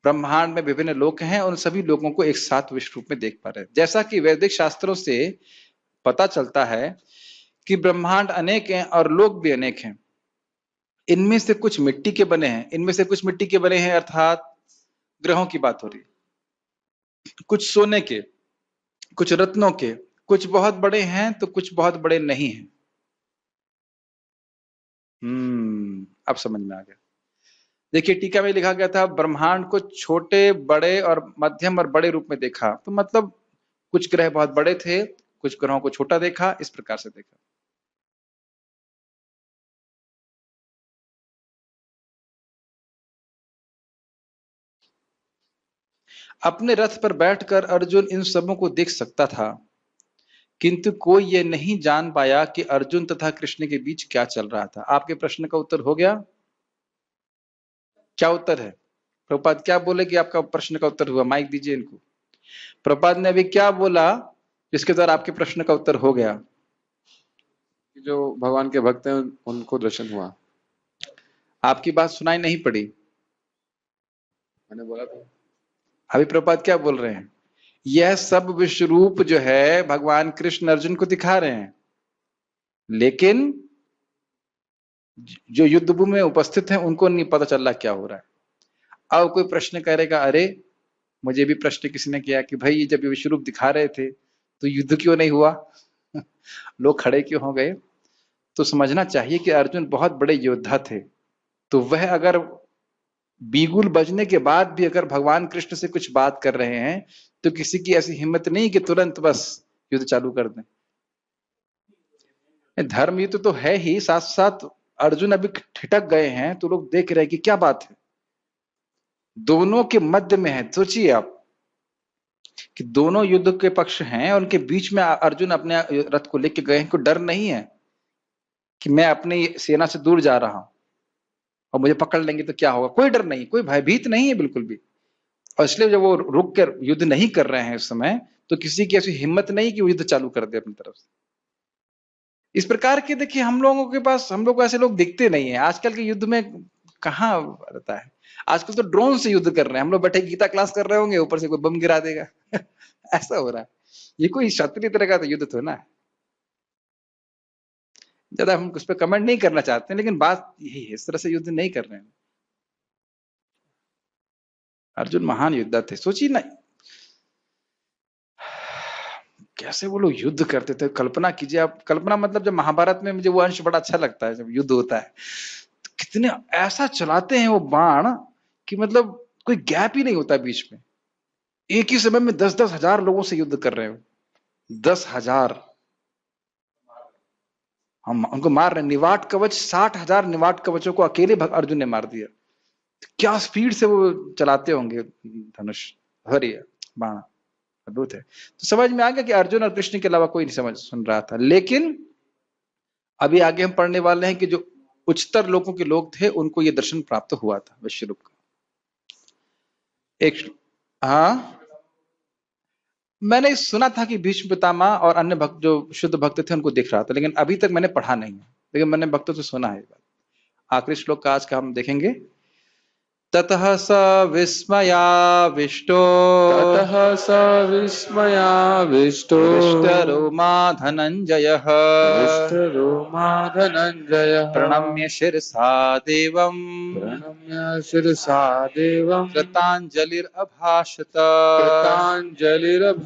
ब्रह्मांड में विभिन्न लोक हैं, उन सभी लोगों को एक साथ विश्व रूप में देख पा रहे हैं। जैसा कि वैदिक शास्त्रों से पता चलता है कि ब्रह्मांड अनेक हैं और लोक भी अनेक हैं। इनमें से कुछ मिट्टी के बने हैं, इनमें से कुछ मिट्टी के बने हैं, अर्थात ग्रहों की बात हो रही है। कुछ सोने के, कुछ रत्नों के, कुछ बहुत बड़े हैं तो कुछ बहुत बड़े नहीं हैं। अब समझ में आ गया। देखिए टीका में लिखा गया था ब्रह्मांड को छोटे, बड़े और मध्यम और बड़े रूप में देखा। तो मतलब कुछ ग्रह बहुत बड़े थे, कुछ ग्रहों को छोटा देखा, इस प्रकार से देखा। अपने रथ पर बैठकर अर्जुन इन सबों को देख सकता था, किंतु कोई ये नहीं जान पाया कि अर्जुन तथा कृष्ण के बीच क्या चल रहा था। आपके प्रश्न का उत्तर हो गया? क्या उत्तर है? प्रभुपाद क्या बोले कि आपका प्रश्न का उत्तर हुआ? माइक दीजिए इनको। प्रभुपाद ने अभी क्या बोला जिसके द्वारा आपके प्रश्न का उत्तर हो गया? जो भगवान के भक्त हैं उनको दर्शन हुआ। आपकी बात सुनाई नहीं पड़ी। मैंने बोला था। अभी प्रभुपाद क्या बोल रहे हैं? यह सब विश्व रूप जो है भगवान कृष्ण अर्जुन को दिखा रहे हैं, लेकिन जो युद्ध भूमि में उपस्थित हैं उनको नहीं पता चल रहा क्या हो रहा है। अब कोई प्रश्न करेगा, अरे मुझे भी प्रश्न किसी ने किया कि भाई जब ये विश्व रूप दिखा रहे थे तो युद्ध क्यों नहीं हुआ? लोग खड़े क्यों हो गए? तो समझना चाहिए कि अर्जुन बहुत बड़े योद्धा थे, तो वह अगर बीगुल बजने के बाद भी अगर भगवान कृष्ण से कुछ बात कर रहे हैं तो किसी की ऐसी हिम्मत नहीं कि तुरंत बस युद्ध चालू कर दें। धर्म युद्ध तो है ही, साथ साथ अर्जुन अभी ठिठक गए हैं तो लोग देख रहे हैं कि क्या बात है, दोनों के मध्य में है। सोचिए आप कि दोनों युद्ध के पक्ष हैं, उनके बीच में अर्जुन अपने रथ को लेके गए हैं। कोई डर नहीं है कि मैं अपनी सेना से दूर जा रहा हूं और मुझे पकड़ लेंगे तो क्या होगा, कोई डर नहीं, कोई भयभीत नहीं है बिल्कुल भी। और इसलिए जब वो रुक कर युद्ध नहीं कर रहे हैं इस समय, तो किसी की ऐसी हिम्मत नहीं कि वो युद्ध चालू कर दे अपनी तरफ से। इस प्रकार के देखिए हम लोगों के पास, हम लोग को ऐसे लोग दिखते नहीं है आजकल के युद्ध में। कहाँ रहता है आजकल, तो ड्रोन से युद्ध कर रहे हैं। हम लोग बैठे गीता क्लास कर रहे होंगे, ऊपर से कोई बम गिरा देगा ऐसा हो रहा है। ये कोई क्षत्रिय तरह का तो युद्ध तो ना है। ज्यादा हम उस पर कमेंट नहीं करना चाहते, लेकिन बात यही है, इस तरह से युद्ध नहीं कर रहे हैं। अर्जुन महान योद्धा थे, सोचिए ना कैसे वो लोग युद्ध करते थे। कल्पना कीजिए आप, कल्पना मतलब जब महाभारत में मुझे वो अंश बड़ा अच्छा लगता है, जब युद्ध होता है तो कितने ऐसा चलाते हैं वो बाण कि मतलब कोई गैप ही नहीं होता बीच में। एक ही समय में 10-10 हजार लोगों से युद्ध कर रहे हो, 10,000 हम उनको मार रहे हैं। निवाट कवच, 60,000 निवाट कवचों को अकेले अर्जुन ने मार दिया। क्या स्पीड से वो चलाते होंगे धनुष, हरी बाण, अद्भुत है। तो समझ में आ गया कि अर्जुन और कृष्ण के अलावा कोई नहीं समझ सुन रहा था। लेकिन अभी आगे हम पढ़ने वाले हैं कि जो उच्चतर लोगों के लोग थे उनको ये दर्शन प्राप्त हुआ था विश्वरूप का। एक, हाँ मैंने सुना था कि भीष्म पितामह और अन्य भक्त जो शुद्ध भक्त थे उनको दिख रहा था, लेकिन अभी तक मैंने पढ़ा नहीं है, लेकिन मैंने भक्तों से सुना है। आखिरी श्लोक का आज का हम देखेंगे। ततः स विस्मयाविष्टो ततः स विस्मयाविष्टो हृष्टरोमा धनञ्जयः हृष्टरोमा धनञ्जयः प्रणम्य शिरसा देवम् प्रणम्य शिरसा देवम् कृताञ्जलिरभाषत। कृताञ्जलिरभाषत।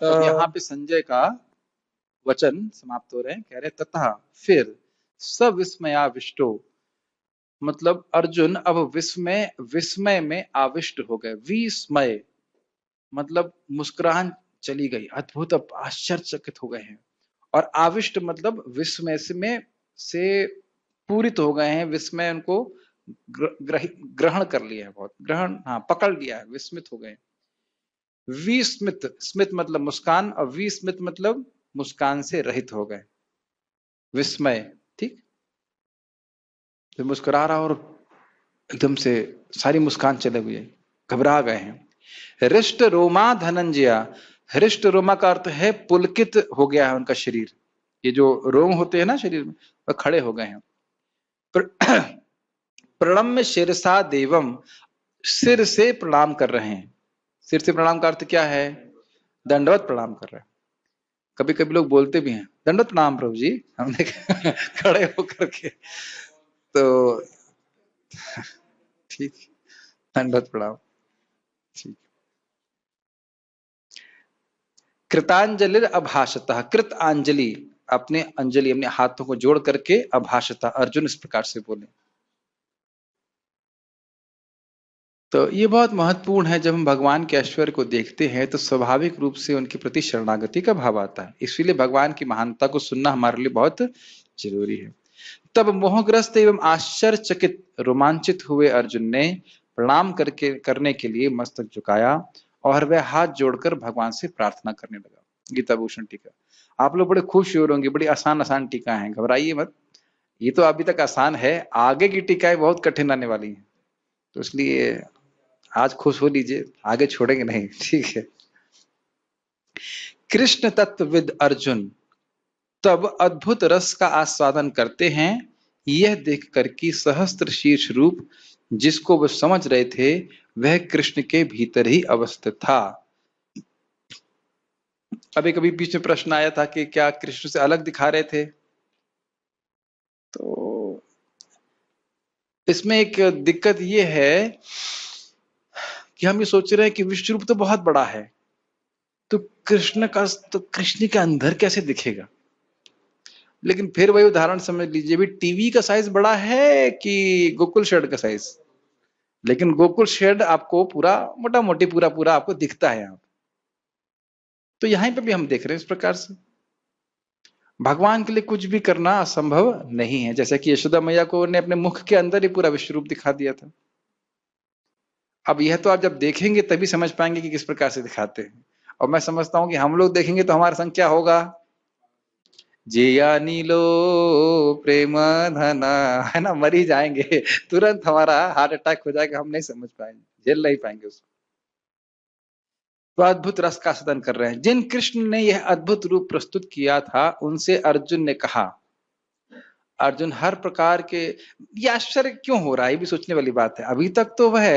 अब यहाँ पे संजय का वचन समाप्त हो रहे हैं, कह रहे ततः फिर सविस्मयाविष्टो, मतलब अर्जुन अब विस्मय में आविष्ट हो गए। विस्मय मतलब मुस्कुराहट चली गई, अद्भुत आश्चर्यचकित हो गए हैं। और आविष्ट मतलब विस्मय से पूरित हो गए हैं, विस्मय उनको ग्रहण कर लिया है, बहुत ग्रहण, हाँ पकड़ लिया है, विस्मित हो गए। विस्मित, स्मित मतलब मुस्कान, और विस्मित मतलब मुस्कान से रहित हो गए, विस्मय, ठीक। तो मुस्कुरा रहा और एकदम से सारी मुस्कान चले हुए, घबरा गए हैं। हृष्ट रोमा धनंजय, हृष्ट रोमा का अर्थ है पुलकित हो गया है उनका शरीर। ये जो रोम होते हैं ना शरीर में, वह खड़े हो गए हैं। प्रणम्य शिरसा देवम, सिर से प्रणाम कर रहे हैं। सिर से प्रणाम का अर्थ क्या है? दंडवत प्रणाम कर रहे हैं। कभी कभी लोग बोलते भी हैं दंडवत प्रणाम प्रभु जी, हमने खड़े होकर के, तो ठीक, दंडवत प्रणाम, ठीक। कृतांजलि अभाषतः, कृत अंजलि, अपने अंजलि अपने हाथों को जोड़ करके, अभाषतः अर्जुन इस प्रकार से बोले। तो ये बहुत महत्वपूर्ण है। जब हम भगवान के ऐश्वर्य को देखते हैं तो स्वाभाविक रूप से उनके प्रति शरणागति का भाव आता है। इसलिए भगवान की महानता को सुनना हमारे लिए बहुत जरूरी है। तब मोहग्रस्त एवं आश्चर्यचकित रोमांचित हुए अर्जुन ने प्रणाम करने के लिए मस्तक झुकाया और वह हाथ जोड़कर भगवान से प्रार्थना करने लगा। गीता भूषण टीका। आप लोग बड़े खुश हो होंगे, बड़ी आसान आसान टीका है, घबराइए मत। ये तो अभी तक आसान है, आगे की टीकाएं बहुत कठिन आने वाली हैं, तो इसलिए आज खुश हो लीजिए, आगे छोड़ेंगे नहीं, ठीक है। कृष्ण तत्वविद अर्जुन तब अद्भुत रस का आस्वादन करते हैं, यह देखकर कि सहस्त्र शीर्ष रूप जिसको वह समझ रहे थे वह कृष्ण के भीतर ही अवस्थित था। अभी कभी बीच में प्रश्न आया था कि क्या कृष्ण से अलग दिखा रहे थे, तो इसमें एक दिक्कत यह है कि हम ये सोच रहे हैं कि विश्व रूप तो बहुत बड़ा है, तो कृष्ण के अंदर कैसे दिखेगा। लेकिन फिर वही उदाहरण समझ लीजिए, भी टीवी का साइज बड़ा है कि गोकुल शेड का साइज, लेकिन गोकुल शेड आपको पूरा मोटा मोटी पूरा पूरा आपको दिखता है यहाँ। तो यहीं पे भी हम देख रहे हैं इस प्रकार से भगवान के लिए कुछ भी करना असंभव नहीं है। जैसे कि यशोदा मैया को ने अपने मुख के अंदर ही पूरा विश्व रूप दिखा दिया था। अब यह तो आप जब देखेंगे तभी समझ पाएंगे कि किस प्रकार से दिखाते हैं। और मैं समझता हूं कि हम लोग देखेंगे तो हमारा संग क्या होगा, जिया नीलो प्रेम धना, है ना, मर ही जाएंगे तुरंत, हमारा हार्ट अटैक हो जाएगा, हम नहीं समझ पाएंगे, झेल नहीं पाएंगे उसको। तो अद्भुत रस का सदन कर रहे हैं। जिन कृष्ण ने यह अद्भुत रूप प्रस्तुत किया था उनसे अर्जुन ने कहा, अर्जुन हर प्रकार के, ये आश्चर्य क्यों हो रहा है, ये भी सोचने वाली बात है। अभी तक तो वह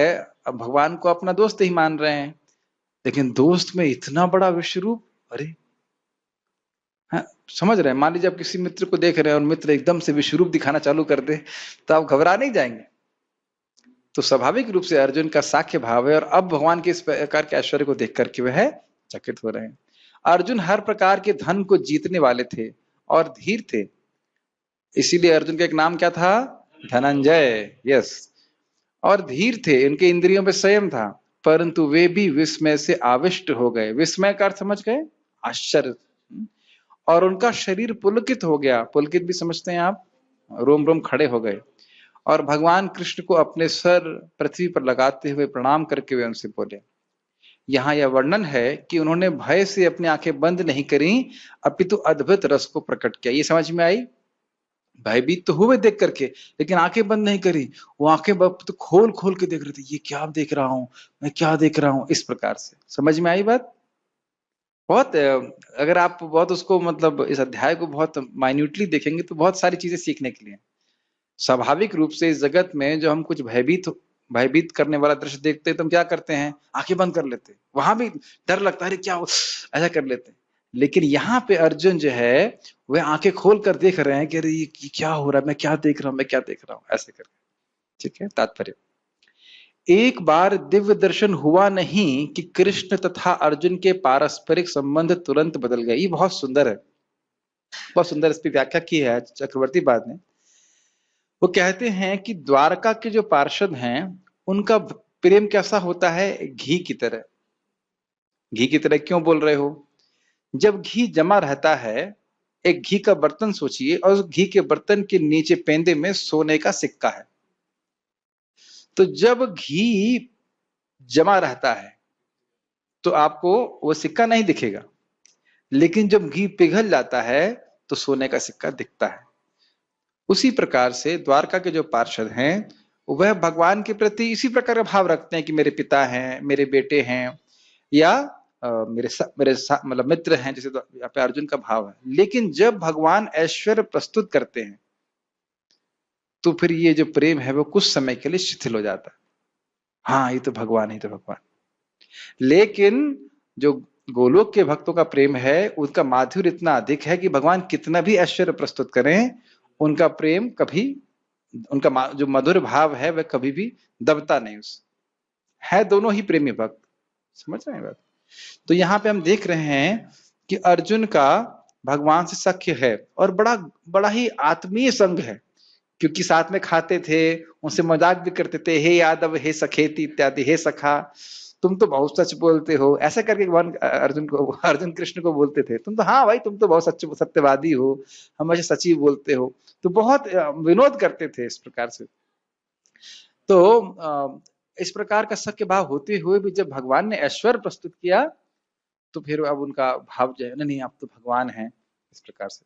भगवान को अपना दोस्त ही मान रहे हैं, लेकिन दोस्त में इतना बड़ा विश्व रूप, अरे हाँ, समझ रहे हैं। मान लीजिए आप किसी मित्र को देख रहे हैं और मित्र एकदम से विश्व रूप दिखाना चालू कर दे, तो आप घबरा नहीं जाएंगे? तो स्वाभाविक रूप से अर्जुन का साख्य भाव है, और अब भगवान के इस प्रकार के ऐश्वर्य को देख करके वह चकित हो रहे हैं। अर्जुन हर प्रकार के धन को जीतने वाले थे और धीर थे, इसीलिए अर्जुन का एक नाम क्या था? धनंजय। यस। और धीर थे, इनके इंद्रियों में संयम था, परंतु वे भी विस्मय से आविष्ट हो गए। विस्मय का अर्थ समझ गए? आश्चर्य। और उनका शरीर पुलकित हो गया। पुलकित भी समझते हैं आप? रोम रोम खड़े हो गए। और भगवान कृष्ण को अपने सर पृथ्वी पर लगाते हुए प्रणाम करके वे उनसे बोले। यहाँ यह वर्णन है कि उन्होंने भय से अपनी आंखें बंद नहीं करी, अपितु अद्भुत रस को प्रकट किया। ये समझ में आई? भयभीत तो हुए देख करके, लेकिन आंखें बंद नहीं करी। वो आंखें तो खोल खोल के देख रहे थे, ये क्या देख रहा हूं मैं, क्या देख रहा हूं, इस प्रकार से। समझ में आई बात? बहुत अगर आप बहुत उसको मतलब इस अध्याय को बहुत माइन्यूटली देखेंगे तो बहुत सारी चीजें सीखने के लिए। स्वाभाविक रूप से इस जगत में जो हम कुछ भयभीत करने वाला दृश्य देखते हैं तो हम क्या करते हैं? आंखें बंद कर लेते हैं। वहां भी डर लगता है, अरे क्या ऐसा कर लेते हैं। लेकिन यहाँ पे अर्जुन जो है वह आंखें खोल कर देख रहे हैं कि अरे ये क्या हो रहा है, मैं क्या देख रहा हूं, मैं क्या देख रहा हूं, ऐसे करके। ठीक है, तात्पर्य। एक बार दिव्य दर्शन हुआ नहीं कि कृष्ण तथा अर्जुन के पारस्परिक संबंध तुरंत बदल गए। ये बहुत सुंदर है, बहुत सुंदर इस पर व्याख्या की है चक्रवर्ती बाद ने। वो कहते हैं कि द्वारका के जो पार्षद हैं उनका प्रेम कैसा होता है? घी की तरह। घी की तरह क्यों बोल रहे हो? जब घी जमा रहता है, एक घी का बर्तन सोचिए, और उस घी के बर्तन के नीचे पेंदे में सोने का सिक्का है। तो जब घी जमा रहता है तो आपको वो सिक्का नहीं दिखेगा, लेकिन जब घी पिघल जाता है तो सोने का सिक्का दिखता है। उसी प्रकार से द्वारका के जो पार्षद हैं वह भगवान के प्रति इसी प्रकार का भाव रखते हैं कि मेरे पिता हैं, मेरे बेटे हैं, या मेरे मतलब मित्र हैं, जैसे यहाँ पे अर्जुन का भाव है। लेकिन जब भगवान ऐश्वर्य प्रस्तुत करते हैं तो फिर ये जो प्रेम है वो कुछ समय के लिए शिथिल हो जाता है। हाँ, ये तो भगवान, ही तो भगवान। लेकिन जो गोलोक के भक्तों का प्रेम है उनका माधुर्य इतना अधिक है कि भगवान कितना भी ऐश्वर्य प्रस्तुत करें, उनका प्रेम कभी, उनका जो मधुर भाव है वह कभी भी दबता नहीं। उस है दोनों ही प्रेमी भक्त। समझ रहे हैं बात? तो यहाँ पे हम देख रहे हैं कि अर्जुन का भगवान से सख्य है और बड़ा बड़ा ही आत्मीय संग है, क्योंकि साथ में खाते थे, उनसे मजाक भी करते थे, हे यादव, हे सखेती इत्यादि, हे सखा, तुम तो बहुत सच बोलते हो, ऐसा करके भगवान अर्जुन कृष्ण को बोलते थे। तुम तो, हाँ भाई, तुम तो बहुत सत्यवादी हो, हमेशा सच ही बोलते हो। तो बहुत विनोद करते थे इस प्रकार से। तो इस प्रकार का सख्य भाव होते हुए भी जब भगवान ने ऐश्वर्य प्रस्तुत किया तो फिर अब उनका भाव जो है ना, नहीं आप तो भगवान हैं, इस प्रकार से।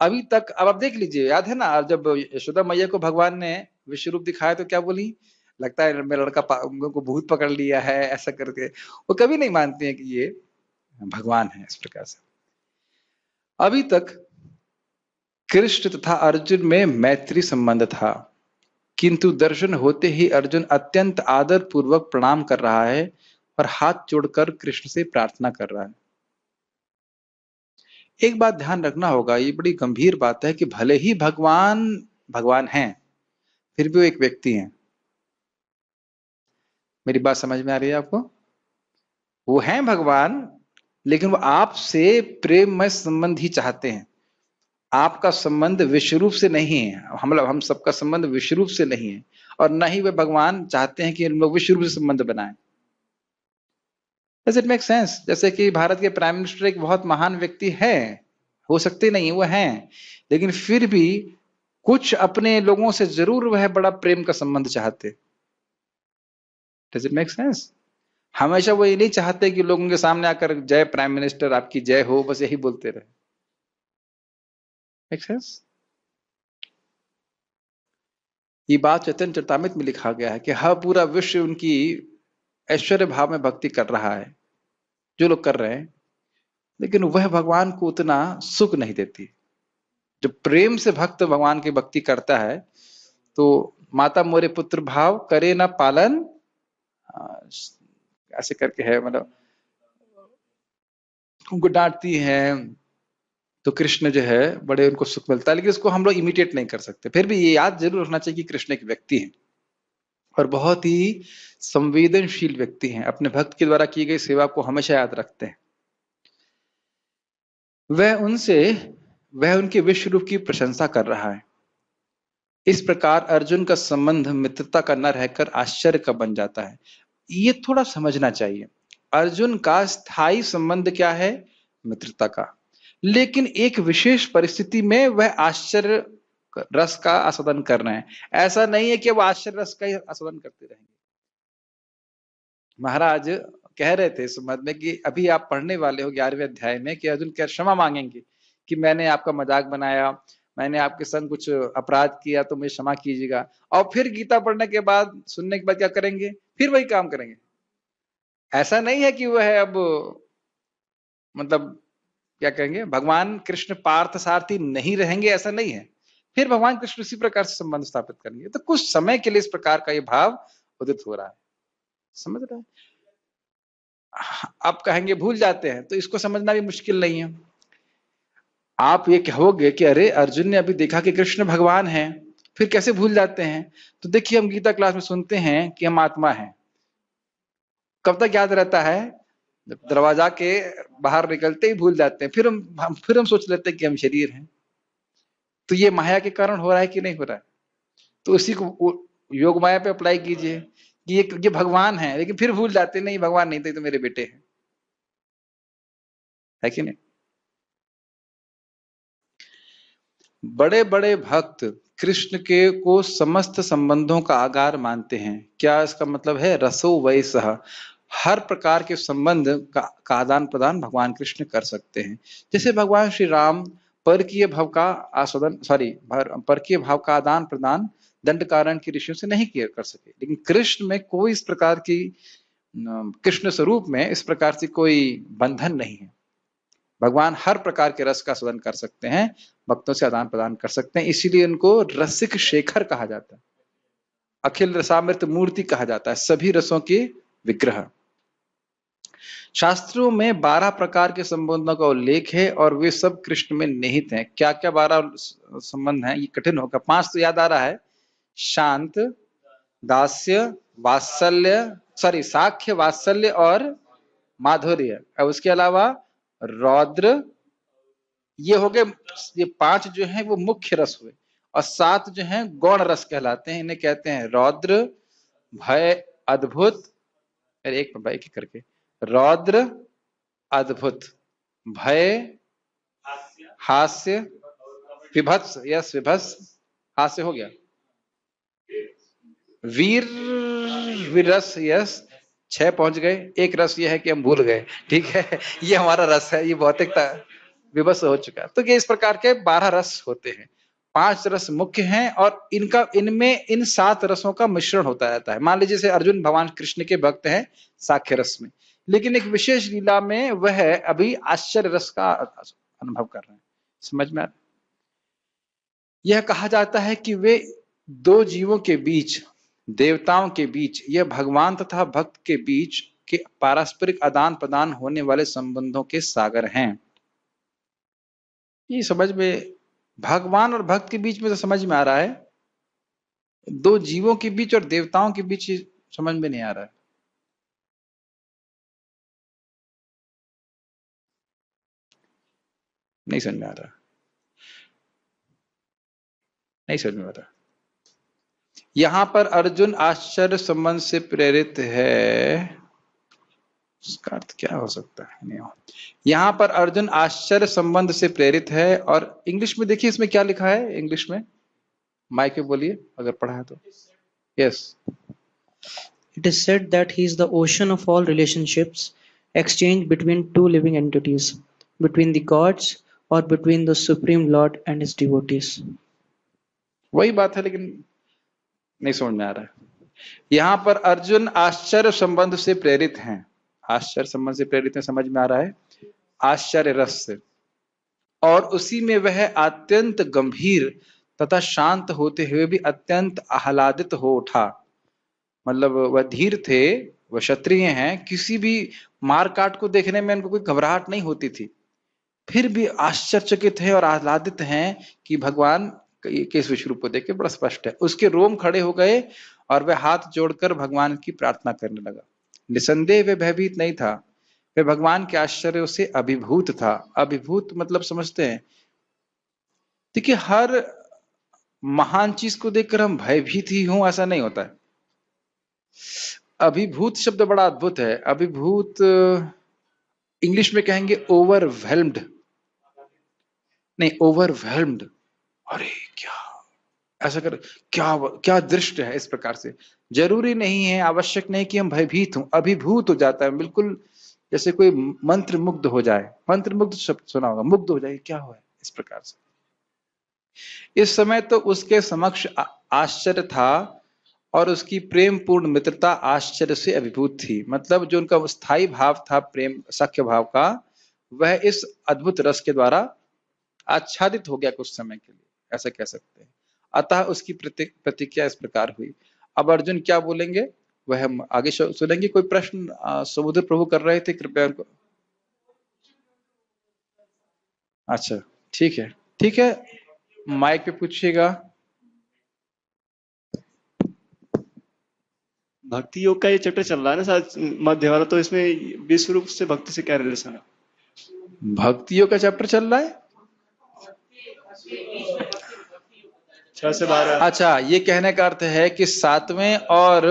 अभी तक अब आप देख लीजिए, याद है ना जब यशोदा मैया को भगवान ने विश्व रूप दिखाया तो क्या बोली? लगता है मेरा लड़का को भूत पकड़ लिया है, ऐसा करके। वो कभी नहीं मानते हैं कि ये भगवान है, इस प्रकार से। अभी तक कृष्ण तथा अर्जुन में मैत्री संबंध था, किंतु दर्शन होते ही अर्जुन अत्यंत आदर पूर्वक प्रणाम कर रहा है और हाथ जोड़कर कृष्ण से प्रार्थना कर रहा है। एक बात ध्यान रखना होगा, ये बड़ी गंभीर बात है कि भले ही भगवान भगवान हैं, फिर भी वो एक व्यक्ति हैं। मेरी बात समझ में आ रही है आपको? वो हैं भगवान, लेकिन वो आपसे प्रेममय संबंध ही चाहते हैं। आपका संबंध विश्व रूप से नहीं है, हम सबका संबंध विश्व रूप से नहीं है, और न ही वे भगवान चाहते हैं कि हम लोग विश्व रूप से संबंध बनाएं। Does it make sense? जैसे कि भारत के प्राइम मिनिस्टर एक बहुत महान व्यक्ति है, हो सकते नहीं वो हैं, लेकिन फिर भी कुछ अपने लोगों से जरूर वह बड़ा प्रेम का संबंध चाहते। Does it make sense? हमेशा वो ये नहीं चाहते कि लोगों के सामने आकर जय प्राइम मिनिस्टर, आपकी जय हो, बस यही बोलते रहे। Make sense? ये बात चैतन्य चरितामृत में लिखा गया है कि हर पूरा विश्व उनकी ऐश्वर्य भाव में भक्ति कर रहा है, जो लोग कर रहे हैं, लेकिन वह भगवान को उतना सुख नहीं देती। जो प्रेम से भक्त भगवान की भक्ति करता है, तो माता मोरे पुत्र भाव करे ना पालन, ऐसे करके है, मतलब उनको डांटती है तो कृष्ण जो है बड़े उनको सुख मिलता है, लेकिन उसको हम लोग इमिटेट नहीं कर सकते। फिर भी ये याद जरूर रखना चाहिए कि कृष्ण एक व्यक्ति है और बहुत ही संवेदनशील व्यक्ति हैं, अपने भक्त के द्वारा की गई सेवा को हमेशा याद रखते हैं। वह उनके विश्व रूप की प्रशंसा कर रहा है। इस प्रकार अर्जुन का संबंध मित्रता का न रहकर आश्चर्य का बन जाता है। ये थोड़ा समझना चाहिए। अर्जुन का स्थायी संबंध क्या है? मित्रता का। लेकिन एक विशेष परिस्थिति में वह आश्चर्य रस का आस्वादन कर रहे हैं। ऐसा नहीं है कि वो आश्चर्य रस का ही आस्वादन करते रहेंगे। महाराज कह रहे थे सुमद में कि अभी आप पढ़ने वाले हो 11वें अध्याय में कि अर्जुन क्या क्षमा मांगेंगे कि मैंने आपका मजाक बनाया, मैंने आपके संग कुछ अपराध किया तो मुझे क्षमा कीजिएगा। और फिर गीता पढ़ने के बाद, सुनने के बाद क्या करेंगे? फिर वही काम करेंगे। ऐसा नहीं है कि वह अब मतलब क्या कहेंगे, भगवान कृष्ण पार्थ सारथी नहीं रहेंगे, ऐसा नहीं है। फिर भगवान कृष्ण इसी प्रकार से संबंध स्थापित करेंगे। तो कुछ समय के लिए इस प्रकार का ये भाव उदित हो रहा है, समझ रहे हैं? आप कहेंगे भूल जाते हैं, तो इसको समझना भी मुश्किल नहीं है। आप ये कहोगे कि अरे अर्जुन ने अभी देखा कि कृष्ण भगवान हैं, फिर कैसे भूल जाते हैं? तो देखिए, हम गीता क्लास में सुनते हैं कि हम आत्मा हैं। कब तक याद रहता है? जब दरवाजा के बाहर निकलते ही भूल जाते हैं। फिर हम सोच लेते हैं कि हम शरीर हैं। तो ये माया के कारण हो रहा है कि नहीं हो रहा है? तो उसी को योग माया पे अप्लाई कीजिए कि ये भगवान है, लेकिन फिर भूल जाते नहीं, भगवान नहीं थे तो मेरे बेटे हैं, है कि नहीं? बड़े बड़े भक्त कृष्ण के को समस्त संबंधों का आधार मानते हैं। क्या इसका मतलब है? रसो वैसह, हर प्रकार के संबंध का आदान प्रदान भगवान कृष्ण कर सकते हैं। जैसे भगवान श्री राम परकीय भाव का आस्वादन, परकीय भाव का आदान प्रदान दंड कारण की ऋषियों से नहीं किया कर सके, लेकिन कृष्ण में कोई इस प्रकार की, कृष्ण स्वरूप में इस प्रकार से कोई बंधन नहीं है। भगवान हर प्रकार के रस का आस्वादन कर सकते हैं, भक्तों से आदान प्रदान कर सकते हैं। इसीलिए उनको रसिक शेखर कहा जाता है, अखिल रसामृत मूर्ति कहा जाता है, सभी रसों के विग्रह। शास्त्रों में 12 प्रकार के संबंधों का उल्लेख है और वे सब कृष्ण में निहित हैं। क्या क्या 12 संबंध हैं? ये कठिन होगा। 5 तो याद आ रहा है, शांत, दास्य, वात्सल्य, साख्य, वात्सल्य और माधुर्य। अब उसके अलावा रौद्र, ये हो गए। ये 5 जो हैं वो मुख्य रस हुए, और 7 जो हैं गौण रस कहलाते हैं। इन्हें कहते हैं रौद्र, भय, अद्भुत, एक करके, रौद्र, अद्भुत, भय, हास्य, विभत्स, यस विभत्स, हास्य हो गया, वीर, विरस, यस 6 पहुंच गए। एक रस ये है कि हम भूल गए, ठीक है, ये हमारा रस है, ये भौतिकता विवश हो चुका है। तो ये इस प्रकार के 12 रस होते हैं। 5 रस मुख्य हैं और इनमें इन 7 रसों का मिश्रण होता रहता है। मान लीजिए अर्जुन भगवान कृष्ण के भक्त हैं साख्य रस में, लेकिन एक विशेष लीला में वह अभी आश्चर्य रस का अनुभव कर रहे हैं। समझ में आ रहा है? यह कहा जाता है कि वे 2 जीवों के बीच, देवताओं के बीच, यह भगवान तथा भक्त के बीच के पारस्परिक आदान प्रदान होने वाले संबंधों के सागर हैं। ये समझ में, भगवान और भक्त के बीच में तो समझ में आ रहा है, 2 जीवों के बीच और देवताओं के बीच समझ में नहीं आ रहा है। नहीं समझ में आ रहा, नहीं समझ में आ रहा। यहां पर अर्जुन आश्चर्य संबंध से प्रेरित है, उसका अर्थ क्या हो सकता है? नहीं, यहां पर अर्जुन आश्चर्य संबंध से प्रेरित है। और इंग्लिश में देखिए इसमें क्या लिखा है, इंग्लिश में माइक में बोलिए अगर पढ़ा है तो। Yes, It is said that he is the ocean of all relationships exchanged between 2 living entities, between the gods or between the Supreme Lord and his devotees. वही बात है, लेकिन नहीं समझ में आ रहा है। यहां पर अर्जुन आश्चर्य संबंध से प्रेरित हैं। आश्चर्य संबंध से प्रेरित है, समझ में आ रहा है, आश्चर्य रस से। और उसी में वह अत्यंत गंभीर तथा शांत होते हुए भी अत्यंत आह्लादित हो उठा। मतलब वह धीर थे, वह क्षत्रिय हैं, किसी भी मार काट को देखने में उनको कोई घबराहट नहीं होती थी, फिर भी आश्चर्यचकित है और आह्लादित हैं कि भगवान के इस विश्व रूप को देख के बड़ा स्पष्ट है। उसके रोम खड़े हो गए और वह हाथ जोड़कर भगवान की प्रार्थना करने लगा। निसंदेह वह भयभीत नहीं था, वह भगवान के आश्चर्यों से अभिभूत था। अभिभूत मतलब समझते हैं, देखिए हर महान चीज को देखकर हम भयभीत ही हों ऐसा नहीं होता है। अभिभूत शब्द बड़ा अद्भुत है। अभिभूत इंग्लिश में कहेंगे ओवरवेल्म्ड, नहीं ओवरवेल्म्ड। अरे क्या ऐसा कर, क्या क्या दृष्ट है। इस प्रकार से जरूरी नहीं है, आवश्यक नहीं कि हम भयभीत हों, अभिभूत हो जाता है बिल्कुल, जैसे कोई मंत्र मुग्ध हो जाए। मंत्र मुग्ध शब्द सुना होगा, मुग्ध हो जाए, क्या हुआ है, इस प्रकार से। इस समय तो उसके समक्ष आश्चर्य था और उसकी प्रेम पूर्ण मित्रता आश्चर्य से अभिभूत थी। मतलब जो उनका स्थायी भाव था प्रेम सख्य भाव का, वह इस अद्भुत रस के द्वारा आच्छादित हो गया कुछ समय के लिए, ऐसा कह सकते हैं। अतः उसकी प्रतिक्रिया इस प्रकार हुई। अब अर्जुन क्या बोलेंगे वह हम आगे सुनेंगे। कोई प्रश्न समुद्र प्रभु कर रहे थे, कृपया उनको। अच्छा ठीक है, ठीक है, माइक पे पूछिएगा। भक्ति योग का ये चैप्टर चल रहा है ना शायद मध्य वाला, तो इसमें विश्व रूप से भक्ति से क्या रिलेशन है? भक्ति योग का चैप्टर चल रहा है 6 से 12। अच्छा, ये कहने का अर्थ है कि 7वें और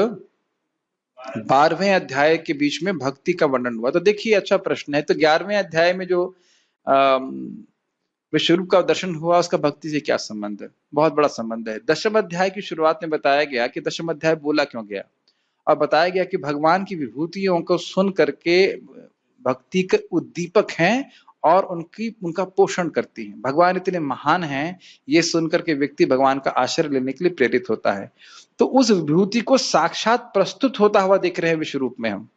12वें अध्याय के बीच में भक्ति का वर्णन हुआ। तो देखिए अच्छा प्रश्न है। तो 11वें अध्याय में जो विश्वरूप का दर्शन हुआ, उसका भक्ति से क्या संबंध है? बहुत बड़ा संबंध है। 10वें अध्याय की शुरुआत में बताया गया कि 10वां अध्याय बोला क्यों गया, और बताया गया कि भगवान की विभूतियों को सुन करके भक्ति के उद्दीपक हैं और उनका पोषण करती हैं। भगवान इतने महान हैं, ये सुनकर के व्यक्ति भगवान का आश्रय लेने के लिए प्रेरित होता है। तो उस विभूति को साक्षात प्रस्तुत होता हुआ देख रहे हैं विश्व रूप में। हम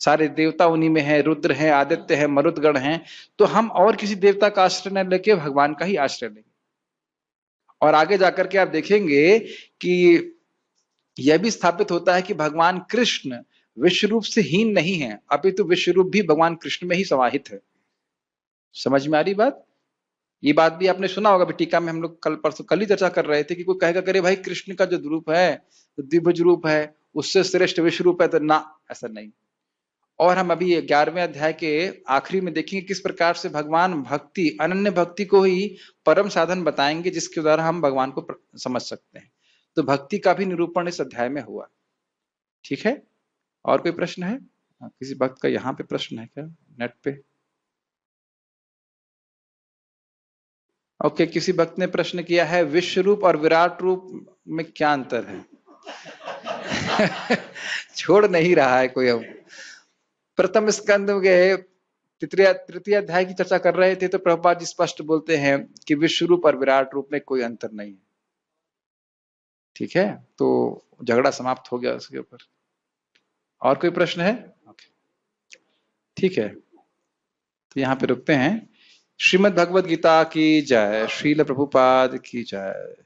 सारे देवता उन्हीं में हैं, रुद्र हैं, आदित्य हैं, मरुदगण हैं। तो हम और किसी देवता का आश्रय न लेके भगवान का ही आश्रय लेंगे। और आगे जाकर के आप देखेंगे कि यह भी स्थापित होता है कि भगवान कृष्ण विश्व रूप से हीन नहीं है, अपितु विश्व रूप भी भगवान कृष्ण में ही समाहित है। समझ में आ रही बात? ये बात भी आपने सुना होगा, टीका में हम लोग कल ही चर्चा कर रहे थे कि कोई कहेगा करे भाई कृष्ण का जो रूप है तो दिव्य रूप है, उससे श्रेष्ठ विश्व रूप है, तो ना, ऐसा नहीं। और हम अभी 11वें अध्याय के आखिरी में देखेंगे किस प्रकार से भगवान भक्ति, अनन्य भक्ति को ही परम साधन बताएंगे, जिसके द्वारा हम भगवान को समझ सकते हैं। तो भक्ति का भी निरूपण इस अध्याय में हुआ। ठीक है, और कोई प्रश्न है? किसी भक्त का यहाँ पे प्रश्न है क्या नेट पे? ओके, किसी भक्त ने प्रश्न किया है, विश्व रूप और विराट रूप में क्या अंतर है? छोड़ नहीं रहा है कोई। अब प्रथम स्कंद के तृतीय अध्याय की चर्चा कर रहे थे, तो प्रभुपाद जी स्पष्ट बोलते हैं कि विश्व रूप और विराट रूप में कोई अंतर नहीं है। ठीक है, तो झगड़ा समाप्त हो गया उसके ऊपर। और कोई प्रश्न है? ठीक है, तो यहाँ पे रुकते हैं। श्रीमद् भगवद गीता की जय, श्रील प्रभुपाद की जय।